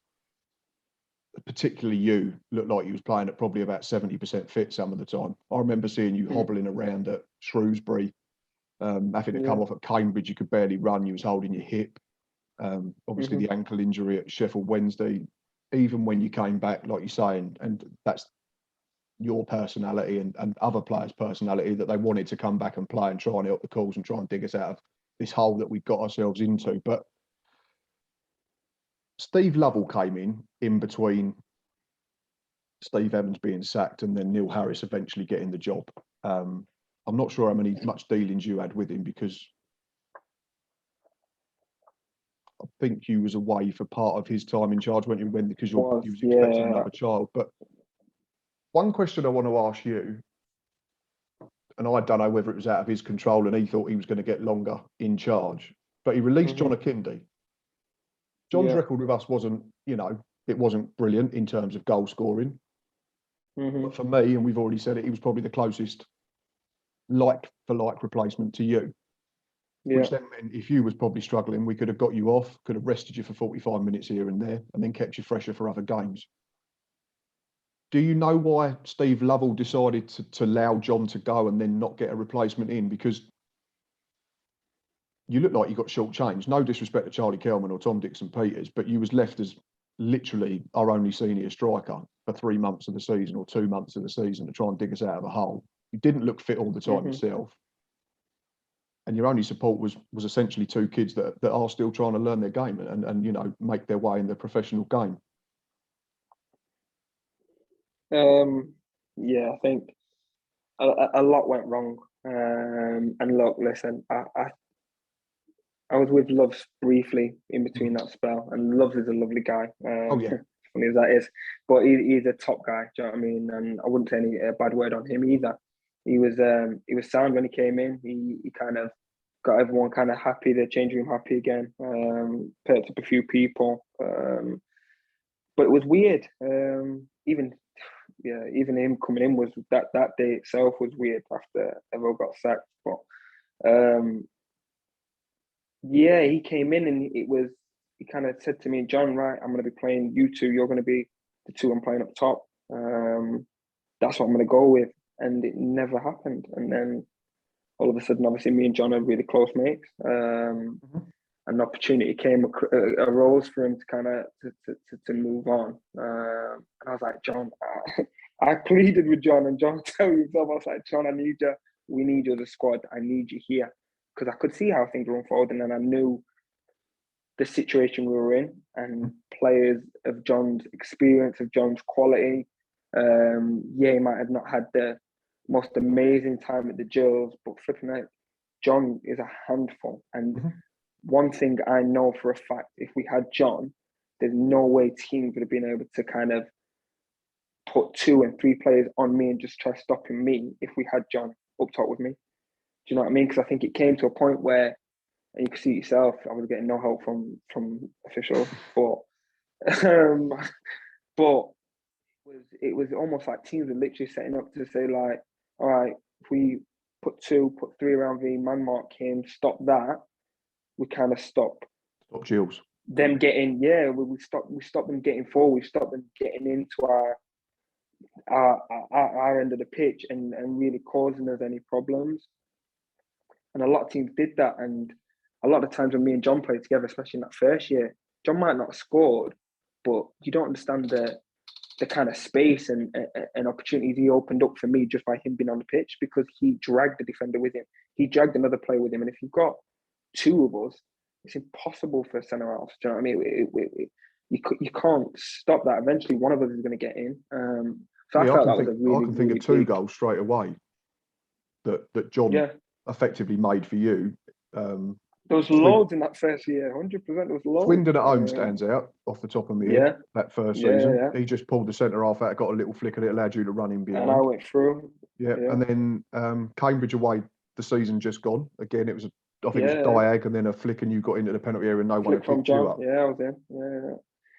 particularly you, looked like you was playing at probably about 70% fit some of the time. I remember seeing you hobbling around at Shrewsbury, having to come off at Cambridge. You could barely run. You was holding your hip. Obviously, the ankle injury at Sheffield Wednesday. Even when you came back, like you say, and that's your personality and other players' personality, that they wanted to come back and play and try and help the cause and try and dig us out of this hole that we got ourselves into. But Steve Lovell came in between Steve Evans being sacked and then Neil Harris eventually getting the job. I'm not sure how much dealings you had with him, because I think you was away for part of his time in charge, weren't you? Because you was expecting another child. But one question I want to ask you, and I don't know whether it was out of his control and he thought he was going to get longer in charge, but he released John Akinde. John's record with us wasn't, it wasn't brilliant in terms of goal scoring. But for me, and we've already said it, he was probably the closest like-for-like replacement to you. Which then meant if you was probably struggling, we could have got you off, could have rested you for 45 minutes here and there, and then kept you fresher for other games. Do you know why Steve Lovell decided to allow John to go and then not get a replacement in? Because you look like you got shortchanged. No disrespect to Charlie Kelman or Tom Dixon-Peters, but you was left as literally our only senior striker for 3 months of the season or 2 months of the season to try and dig us out of a hole. You didn't look fit all the time yourself. And your only support was essentially 2 kids that are still trying to learn their game and make their way in the professional game. I think a lot went wrong. And look, listen, I was with Loves briefly in between that spell, and Loves is a lovely guy. Funny as that is, but he's a top guy. Do you know what I mean? And I wouldn't say any bad word on him either. He was sound when he came in. He kind of got everyone kind of happy, the changing room happy again. Perked up a few people, but it was weird. Even him coming in was that day itself was weird after everyone got sacked. But he came in and he kind of said to me, John, right, I'm going to be playing you two. You're going to be the two I'm playing up top. That's what I'm going to go with. And it never happened. And then all of a sudden, obviously, me and John are really close mates. An opportunity arose for him to kind of to move on. And I was like, John, I pleaded with John, and John tell you himself, I was like, John, I need you. We need you as a squad. I need you here. Because I could see how things were unfolding, and I knew the situation we were in, and players of John's experience, of John's quality. He might have not had the most amazing time at the Gills, but flipping out, John is a handful. And one thing I know for a fact, if we had John, there's no way teams would have been able to kind of put 2 and 3 players on me and just try stopping me if we had John up top with me. Do you know what I mean? Because I think it came to a point where, and you can see it yourself, I was getting no help from officials, but it was almost like teams were literally setting up to say, like, all right, if we put 2, put 3 around the man mark him, stop that, we kind of stop Gills. Them getting, we stop them getting forward, we stop them getting into our end of the pitch and really causing us any problems. And a lot of teams did that. And a lot of times when me and John played together, especially in that first year, John might not have scored, but you don't understand the kind of space and opportunities he opened up for me just by him being on the pitch, because he dragged the defender with him. He dragged another player with him. And if you've got 2 of us, it's impossible for a centre half. Do you know what I mean? You can't stop that. Eventually, one of us is going to get in. So I felt that was a really, I can think of 2 goals straight away that John effectively made for you. There was loads in that first year, 100%. There was loads. Swindon at home stands out off the top of my head. Yeah. That first Yeah, season, yeah. He just pulled the centre half out, got a little flick, and it allowed you to run in behind. And I went through. Yeah, and then Cambridge away, the season just gone. Again, it was I think it was diag, and then a flick, and you got into the penalty area, and no one had from picked you John. up. Yeah, I was in. Yeah.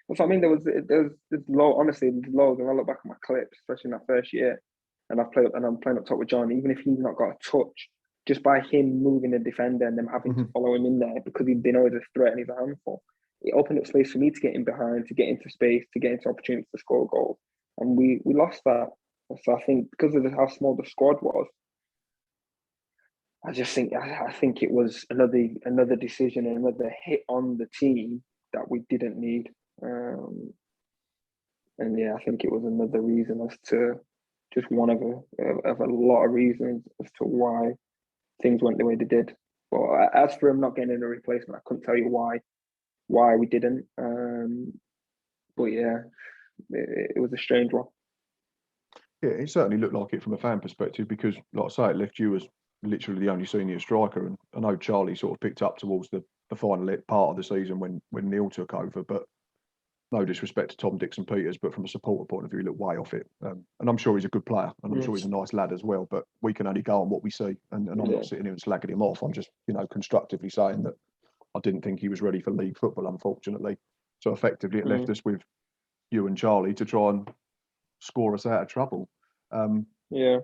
That's what I mean. There's low. Honestly, there's loads. And I look back at my clips, especially in that first year, and I'm playing up top with John. Even if he's not got a touch, just by him moving the defender and them having to follow him in there because he'd been always a threat and he's a handful, it opened up space for me to get in behind, to get into space, to get into opportunities to score goals. And we lost that. So I think because of how small the squad was, I think it was another decision, another hit on the team that we didn't need. And yeah, I think it was another reason as to just one of a lot of reasons as to why things went the way they did. But as for him not getting a replacement, I couldn't tell you why we didn't. But yeah, it was a strange one. Yeah, it certainly looked like it from a fan perspective because, like I say, it left you as literally the only senior striker. And I know Charlie sort of picked up towards the final part of the season when Neil took over. But no disrespect to Tom Dixon Peters, but from a supporter point of view, he looked way off it. And I'm sure he's a good player, and I'm sure he's a nice lad as well. But we can only go on what we see, and I'm not sitting here and slagging him off. I'm just, constructively saying that I didn't think he was ready for league football, unfortunately. So effectively, it left us with you and Charlie to try and score us out of trouble. Yeah.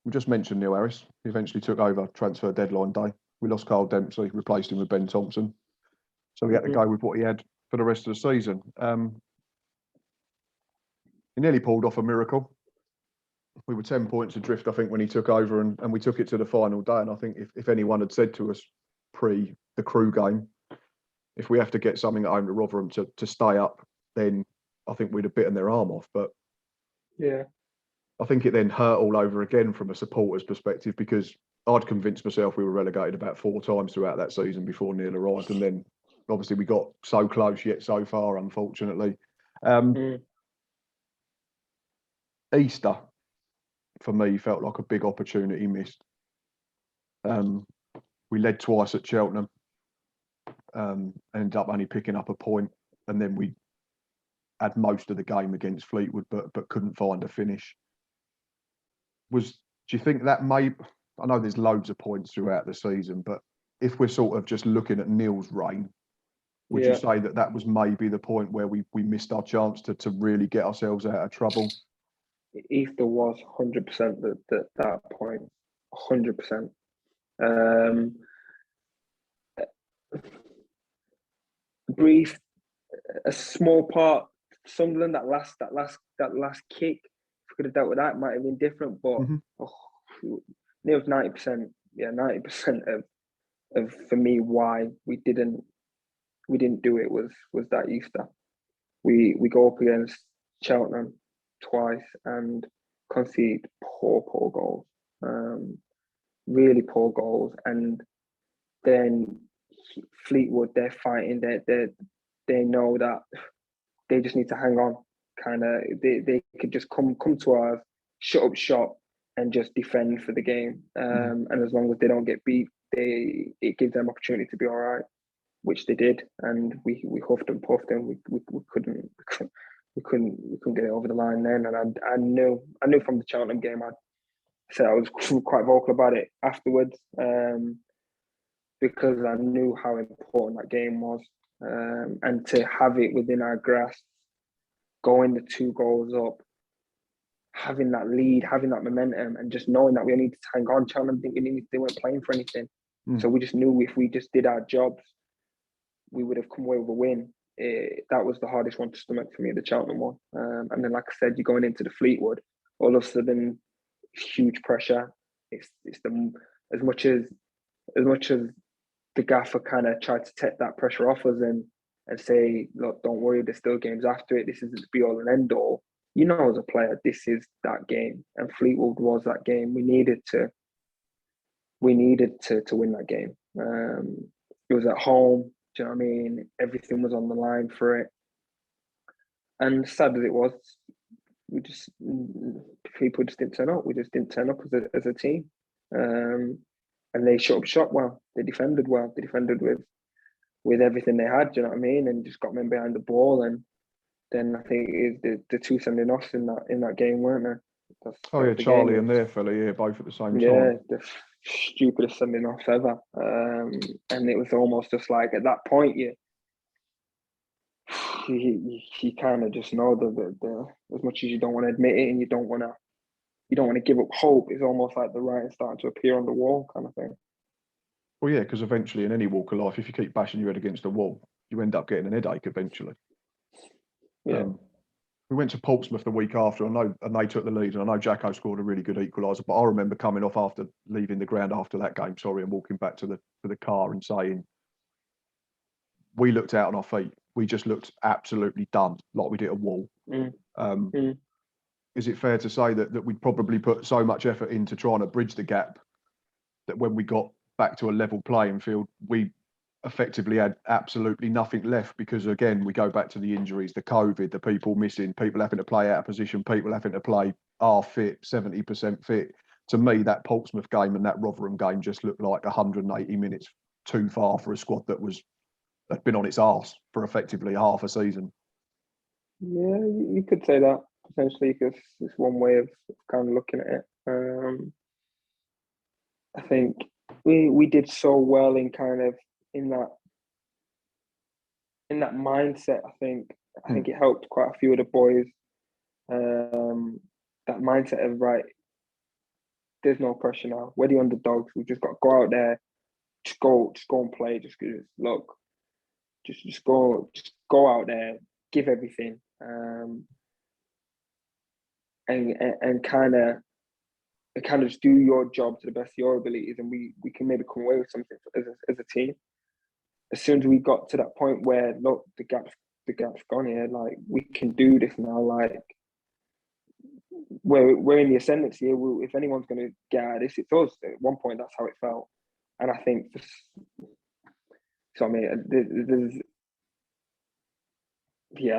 We just mentioned Neil Harris. He eventually took over transfer deadline day. We lost Carl Dempsey, replaced him with Ben Thompson. So we had to go with what he had for the rest of the season. He nearly pulled off a miracle. We were 10 points adrift, I think, when he took over, and we took it to the final day. And I think if anyone had said to us pre the Crew game, if we have to get something at home to Rotherham to stay up, then I think we'd have bitten their arm off. But yeah, I think it then hurt all over again from a supporter's perspective because I'd convinced myself we were relegated about 4 times throughout that season before Neil arrived. And then obviously we got so close yet so far, unfortunately. Easter, for me, felt like a big opportunity missed. We led twice at Cheltenham, ended up only picking up a point, and then we had most of the game against Fleetwood, but couldn't find a finish. Do you think that may? I know there's loads of points throughout the season, but if we're sort of just looking at Neil's reign, would you say that was maybe the point where we missed our chance to really get ourselves out of trouble? Easter was 100% that point, 100%. Brief, a small part. Sunderland, that last kick. If we could have dealt with that, it might have been different. But Neil's 90%. Yeah, 90% of for me why we didn't do it was that Easter. We go up against Cheltenham twice and concede poor goals, really poor goals, and then Fleetwood, they're fighting, they know that they just need to hang on. Kind of, they could just come to us, shut up shop, and just defend for the game. And as long as they don't get beat, it gives them opportunity to be all right, which they did. And we huffed and puffed, and we couldn't get it over the line then. And I knew from the Cheltenham game, I was quite vocal about it afterwards, because I knew how important that game was, and to have it within our grasp, going the 2 goals up, having that lead, having that momentum, and just knowing that we needed to hang on. Cheltenham they weren't playing for anything, so we just knew if we just did our jobs, we would have come away with a win. That was the hardest one to stomach for me, the Cheltenham one. And then, like I said, you're going into the Fleetwood, all of a sudden, huge pressure. It's as much as the gaffer kind of tried to take that pressure off us and say, look, don't worry, there's still games after it. This isn't the be all and end all. You know, as a player, this is that game, and Fleetwood was that game. We needed to win that game. It was at home. Do you know what I mean? Everything was on the line for it. And sad as it was, people just didn't turn up. We just didn't turn up as a team. And and they shut up shop well. They defended well. They defended with everything they had. Do you know what I mean? And just got men behind the ball. And then I think the two sending offs in that game, weren't there? Oh yeah, Charlie and their fella, yeah, both at the same time. The stupidest sending offs ever. And it was almost just like at that point, you kind of just know the as much as you don't want to admit it and you don't want to give up hope, it's almost like the writing starting to appear on the wall kind of thing. Well, yeah, because eventually in any walk of life, if you keep bashing your head against a wall, you end up getting an headache eventually. Yeah. We went to Portsmouth the week after, and they took the lead, and I know Jacko scored a really good equaliser, but I remember coming off after leaving the ground after that game, and walking back to the car and saying, we looked out on our feet. We just looked absolutely done, like we did a wall. Is it fair to say that we'd probably put so much effort into trying to bridge the gap that when we got back to a level playing field, we effectively had absolutely nothing left? Because again, we go back to the injuries, the COVID, the people missing, people having to play out of position, people having to play half fit, 70% fit. To me, that Portsmouth game and that Rotherham game just looked like 180 minutes too far for a squad that had been on its arse for effectively half a season. Yeah, you could say that potentially, because it's one way of kind of looking at it. I think we did so well in kind of in that mindset. I think it helped quite a few of the boys. That mindset of, right, there's no pressure now. We're the underdogs. We've just got to go out there, just go and play. Just go out there, give everything, and kind of just do your job to the best of your abilities, and we can maybe come away with something as a team. As soon as we got to that point where, look, the gap's gone here, like, we can do this now, like, we're in the ascendancy here. If anyone's going to get out of this, it's us. At one point, that's how it felt. And I think, I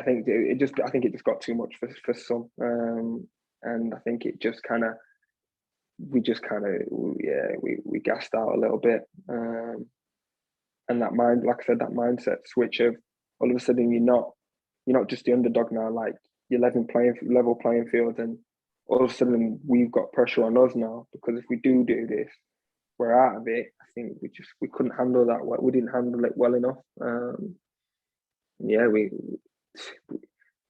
think it just got too much for some. And I think it just kind of, we gassed out a little bit. And that mindset switch of, all of a sudden you're not just the underdog now, like, you're level playing field, and all of a sudden we've got pressure on us now, because if we do this, we're out of it. I think we couldn't handle that well. We didn't handle it well enough.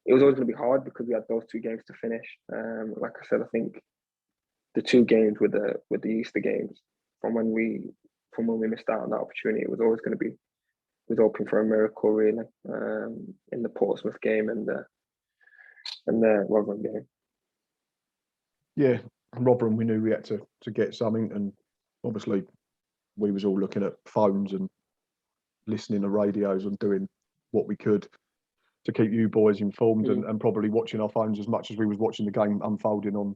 It was always going to be hard because we had those two games to finish. Like I said, I think the two games with the Easter games, from when we missed out on that opportunity, it was always going to be, was hoping for a miracle, really, in the Portsmouth game and the Rotherham game. Yeah, Rotherham, we knew we had to get something, and obviously we was all looking at phones and listening to radios and doing what we could to keep you boys informed, and probably watching our phones as much as we was watching the game unfolding on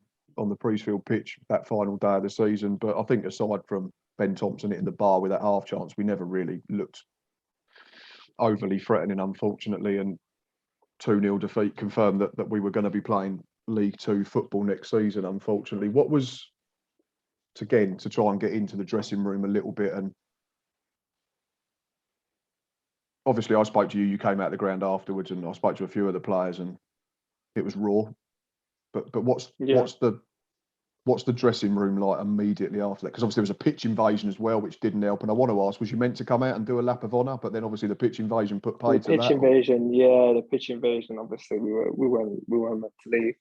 the Priestfield pitch that final day of the season. But I think aside from Ben Thompson hitting the bar with that half chance, we never really looked overly threatening, unfortunately, and 2-0 defeat confirmed that we were going to be playing League Two football next season, unfortunately. What was, to try and get into the dressing room a little bit, and obviously I spoke to you came out of the ground afterwards, and I spoke to a few of the players, and it was raw. But what's the dressing room like immediately after that? Because obviously there was a pitch invasion as well, which didn't help. And I want to ask, was you meant to come out and do a lap of honour? But then obviously the pitch invasion put paid to that. The pitch invasion. Obviously we weren't meant to leave,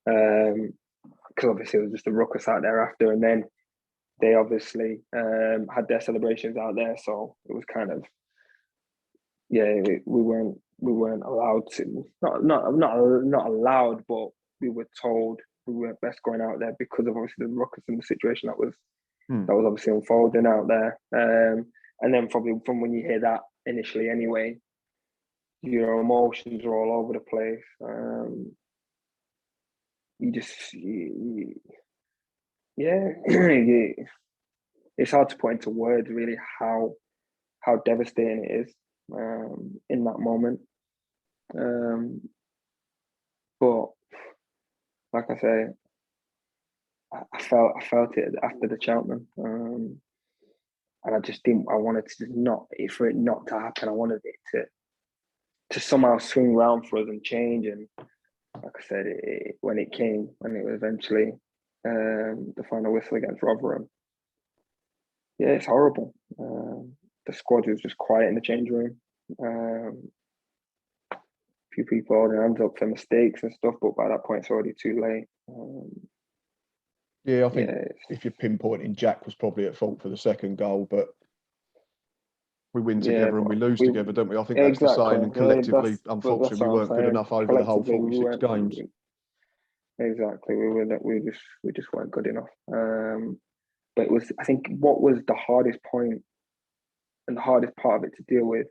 because obviously it was just a ruckus out there after, and then they obviously had their celebrations out there. So it was kind of, we weren't allowed to, not allowed, but we were told we weren't best going out there because of obviously the ruckus and the situation that was obviously unfolding out there. And then probably from when you hear that initially anyway, your emotions are all over the place. It's hard to put into words really how devastating it is in that moment. But like I say, I felt it after the Cheltenham. and I just didn't. I wanted to for it not to happen. I wanted it to somehow swing around for us and change. And like I said, when it was eventually the final whistle against Rotherham, yeah, it's horrible. The squad was just quiet in the change room. Few people holding hands up for mistakes and stuff, but by that point it's already too late. I think if you're pinpointing, Jack was probably at fault for the second goal, but we win together and we lose together, don't we? I think that's the saying, and collectively, unfortunately, we weren't good enough over the whole 46 games. Exactly, we just weren't good enough. But it was, I think, what was the hardest point and the hardest part of it to deal with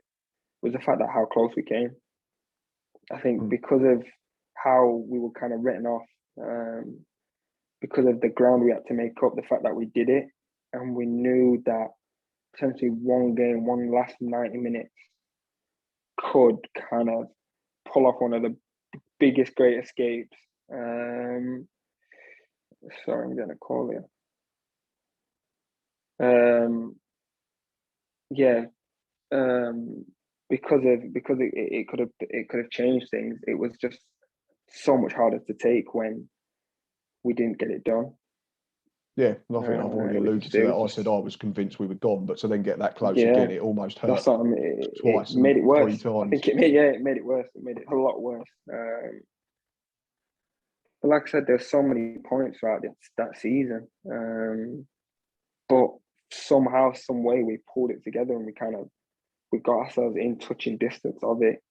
was the fact that how close we came. I think because of how we were kind of written off, because of the ground we had to make up, the fact that we did it, and we knew that potentially one last 90 minutes could kind of pull off one of the biggest great escapes. Sorry, I'm getting a call here. Because it could have changed things. It was just so much harder to take when we didn't get it done. Yeah, I think I've already alluded to that. I said I was convinced we were gone, but to then get that close again, it almost hurt. That's what I mean. Twice, it made it worse. 3 times. I think it made it worse. It made it a lot worse. But like I said, there's so many points throughout that season. But somehow, some way, we pulled it together and we got ourselves in touching distance of it.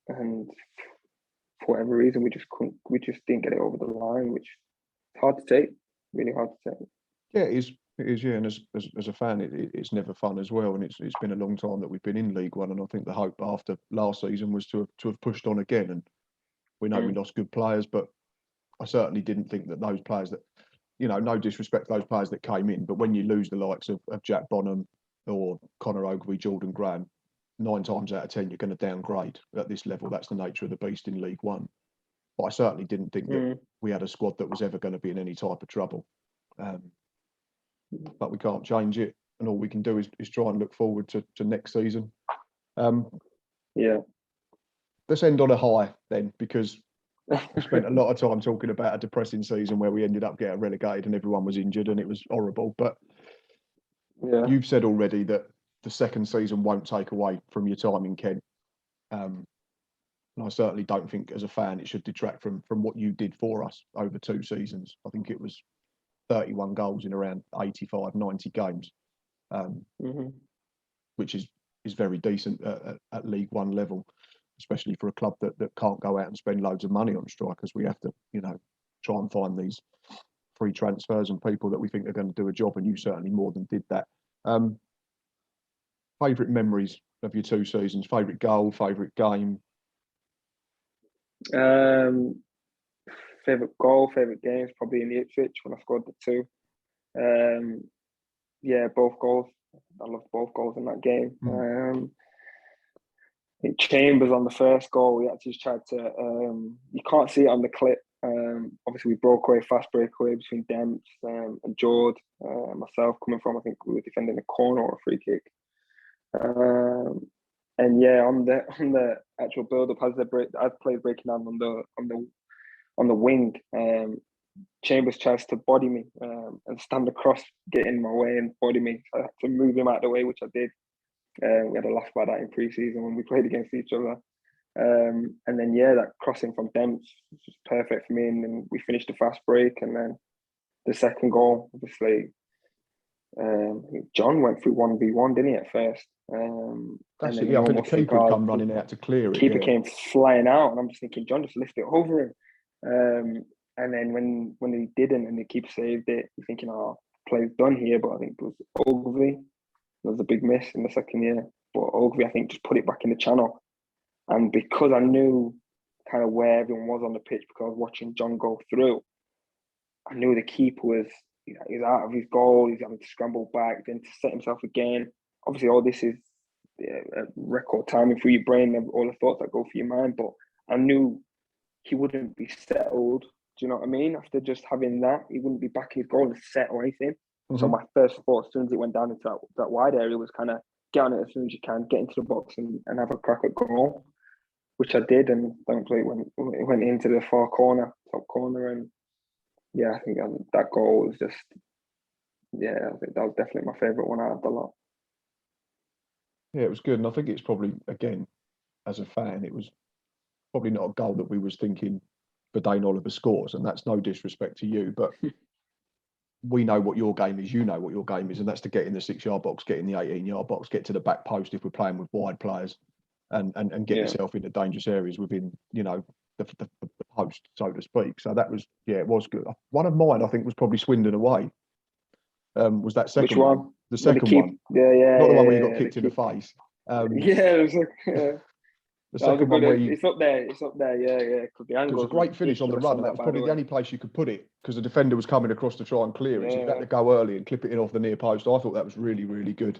And for whatever reason, we just didn't get it over the line, which is hard to take. Really hard to take. Yeah, it is. Yeah, and as a fan, it's never fun as well. And it's been a long time that we've been in League One, and I think the hope after last season was to have pushed on again. And we know we lost good players, but I certainly didn't think that those players that, no disrespect to those players that came in, but when you lose the likes of Jack Bonham or Connor Ogilvie, Jordan Graham, 9 times out of 10 you're going to downgrade at this level. That's the nature of the beast in League One. But I certainly didn't think that we had a squad that was ever going to be in any type of trouble. But we can't change it, and all we can do is try and look forward to next season. Let's end on a high then, because we spent a lot of time talking about a depressing season where we ended up getting relegated and everyone was injured and it was horrible. But you've said already that the second season won't take away from your time in Kent. And I certainly don't think as a fan it should detract from what you did for us over 2 seasons. I think it was 31 goals in around 85, 90 games, which is very decent at League One level, especially for a club that can't go out and spend loads of money on strikers. We have to, try and find these free transfers and people that we think are going to do a job, and you certainly more than did that. Favourite memories of your 2 seasons? Favourite goal? Favourite game? Favourite goal, favourite games, probably in the Ipswich when I scored the 2. Both goals. I loved both goals in that game. I think Chambers on the first goal, we actually tried to, you can't see it on the clip. Obviously, we broke away, fast breakaway between Demps and Jord, myself coming from, I think we were defending a corner or a free kick. On the actual build-up, as players breaking down on the wing, Chambers tries to body me and stand across, get in my way and body me. So I had to move him out of the way, which I did. We had a laugh about that in pre-season when we played against each other. And then, that crossing from Demps was just perfect for me. And then we finished the fast break. And then the second goal, obviously, John went through 1v1, didn't he, at first? That's it, I think the keeper would come running out to clear it. Keeper came flying out, and I'm just thinking, John, just lift it over him. And then when he didn't and the keeper saved it, you're thinking, play's done here. But I think it was Ogilvie. There was a big miss in the second year. But Ogilvie, I think, just put it back in the channel. And because I knew kind of where everyone was on the pitch, because I was watching John go through, I knew the keeper was, he was out of his goal, he's having to scramble back, then to set himself again. Obviously, all this is a record timing for your brain, and all the thoughts that go through your mind. But I knew he wouldn't be settled. Do you know what I mean? After just having that, he wouldn't be back in his goal to set or anything. So my first thought, as soon as it went down into that wide area, was kind of get on it as soon as you can, get into the box and have a crack at goal, which I did, and thankfully it went into the top corner, and yeah, I think that goal was just, yeah, I think that was definitely my favourite one out of the lot. Yeah, it was good, and I think it's probably, again, as a fan, it was probably not a goal that we was thinking Vadaine Oliver scores, and that's no disrespect to you, but we know what your game is, you know what your game is, and that's to get in the 6-yard box, get in the 18-yard box, get to the back post if we're playing with wide players, and get yourself into dangerous areas within, you know, the post, so to speak. So that was, yeah, it was good. One of mine, I think, was probably Swindon away. Was that second Which one? The second one. Yeah. Not the one where you got kicked in the face. It was like, yeah. The second one where you... It's up there, yeah. It was a great finish on the run, and that was probably the only place you could put it, because the defender was coming across to try and clear it. So you had to go early and clip it in off the near post. I thought that was really, really good.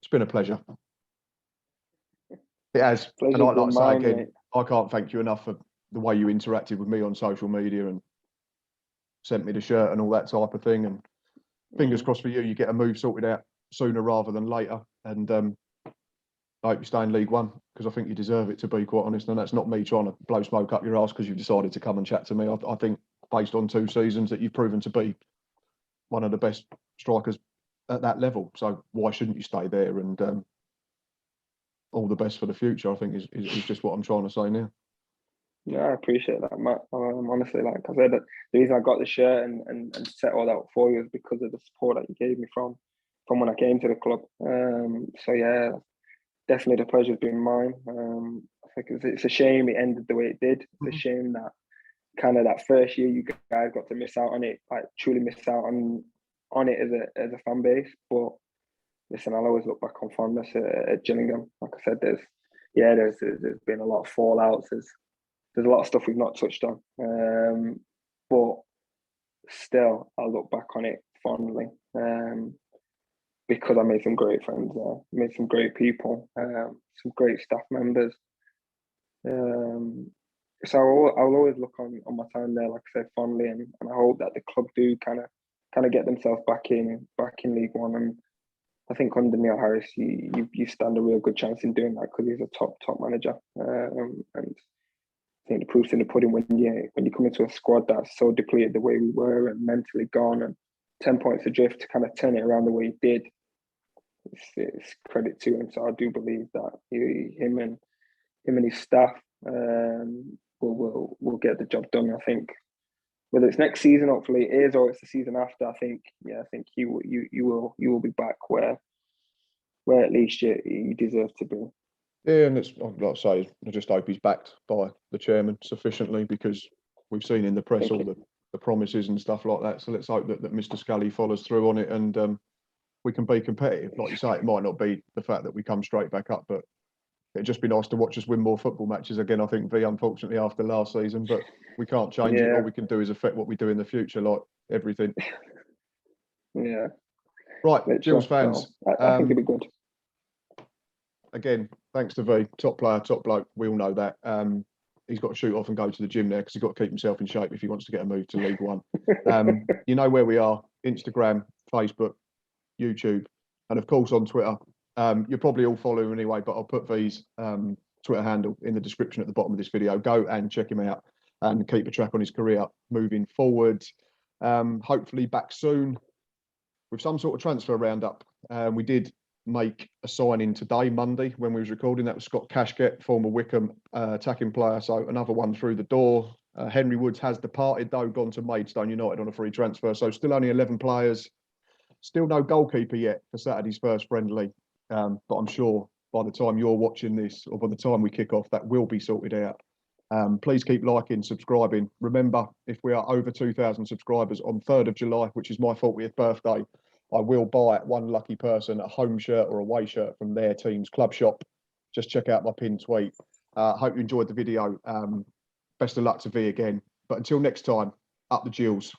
It's been a pleasure. It has. Pleasure's And like I say mine, again, mate. I can't thank you enough for the way you interacted with me on social media and sent me the shirt and all that type of thing. And fingers crossed for you, you get a move sorted out sooner rather than later. And I hope you stay in League One, because I think you deserve it, to be quite honest. And that's not me trying to blow smoke up your arse because you've decided to come and chat to me. I think based on 2 seasons that you've proven to be one of the best strikers at that level. So why shouldn't you stay there? And all the best for the future, I think is just what I'm trying to say now. Yeah, I appreciate that, Matt. Honestly, like I said, the reason I got the shirt and set all that up for you is because of the support that you gave me from when I came to the club. So yeah, definitely the pleasure's been mine. I think it's a shame it ended the way it did. It's a shame that kind of that first year you guys got to miss out on it, like truly miss out on it as a fan base. But listen, I'll always look back on fondness at Gillingham. Like I said, there's been a lot of fallouts. There's a lot of stuff we've not touched on. But still, I'll look back on it fondly. Because I made some great friends there, made some great people, some great staff members. So I'll always look on my time there, like I said, fondly, and I hope that the club do kind of get themselves back in League One. And I think under Neil Harris, you stand a real good chance in doing that, because he's a top manager. And I think the proof's in the pudding when you come into a squad that's so depleted the way we were and mentally gone, and 10 points adrift, to kind of turn it around the way he did. It's credit to him. So I do believe that him and his staff will get the job done. I think whether it's next season, hopefully it is, or it's the season after. I think you will be back where at least you deserve to be. Yeah, and it's like I say, I just hope he's backed by the chairman sufficiently, because we've seen in the press all the promises and stuff like that. So let's hope that Mr. Scully follows through on it, and we can be competitive. Like you say, it might not be the fact that we come straight back up, but it'd just be nice to watch us win more football matches again. I think, unfortunately, after last season, but we can't change it. All we can do is affect what we do in the future, like everything. Yeah. Right, Gills fans. I think it'd be good. Again, thanks to V, top player, top bloke. We all know that. He's got to shoot off and go to the gym there, because he's got to keep himself in shape if he wants to get a move to League One. You know where we are: Instagram, Facebook, YouTube, and of course on Twitter. You're probably all following anyway, but I'll put V's Twitter handle in the description at the bottom of this video. Go and check him out and keep a track on his career moving forward. Hopefully back soon with some sort of transfer roundup. We did make a signing today, Monday, when we was recording. That was Scott Cashgett, former Wickham attacking player. So another one through the door. Henry Woods has departed, though, gone to Maidstone United on a free transfer. So still only 11 players. Still no goalkeeper yet for Saturday's first friendly. But I'm sure by the time you're watching this, or by the time we kick off, that will be sorted out. Please keep liking, subscribing. Remember, if we are over 2,000 subscribers on 3rd of July, which is my 40th birthday, I will buy one lucky person a home shirt or away shirt from their team's club shop. Just check out my pinned tweet. Hope you enjoyed the video. Best of luck to V again. But until next time, up the Gills.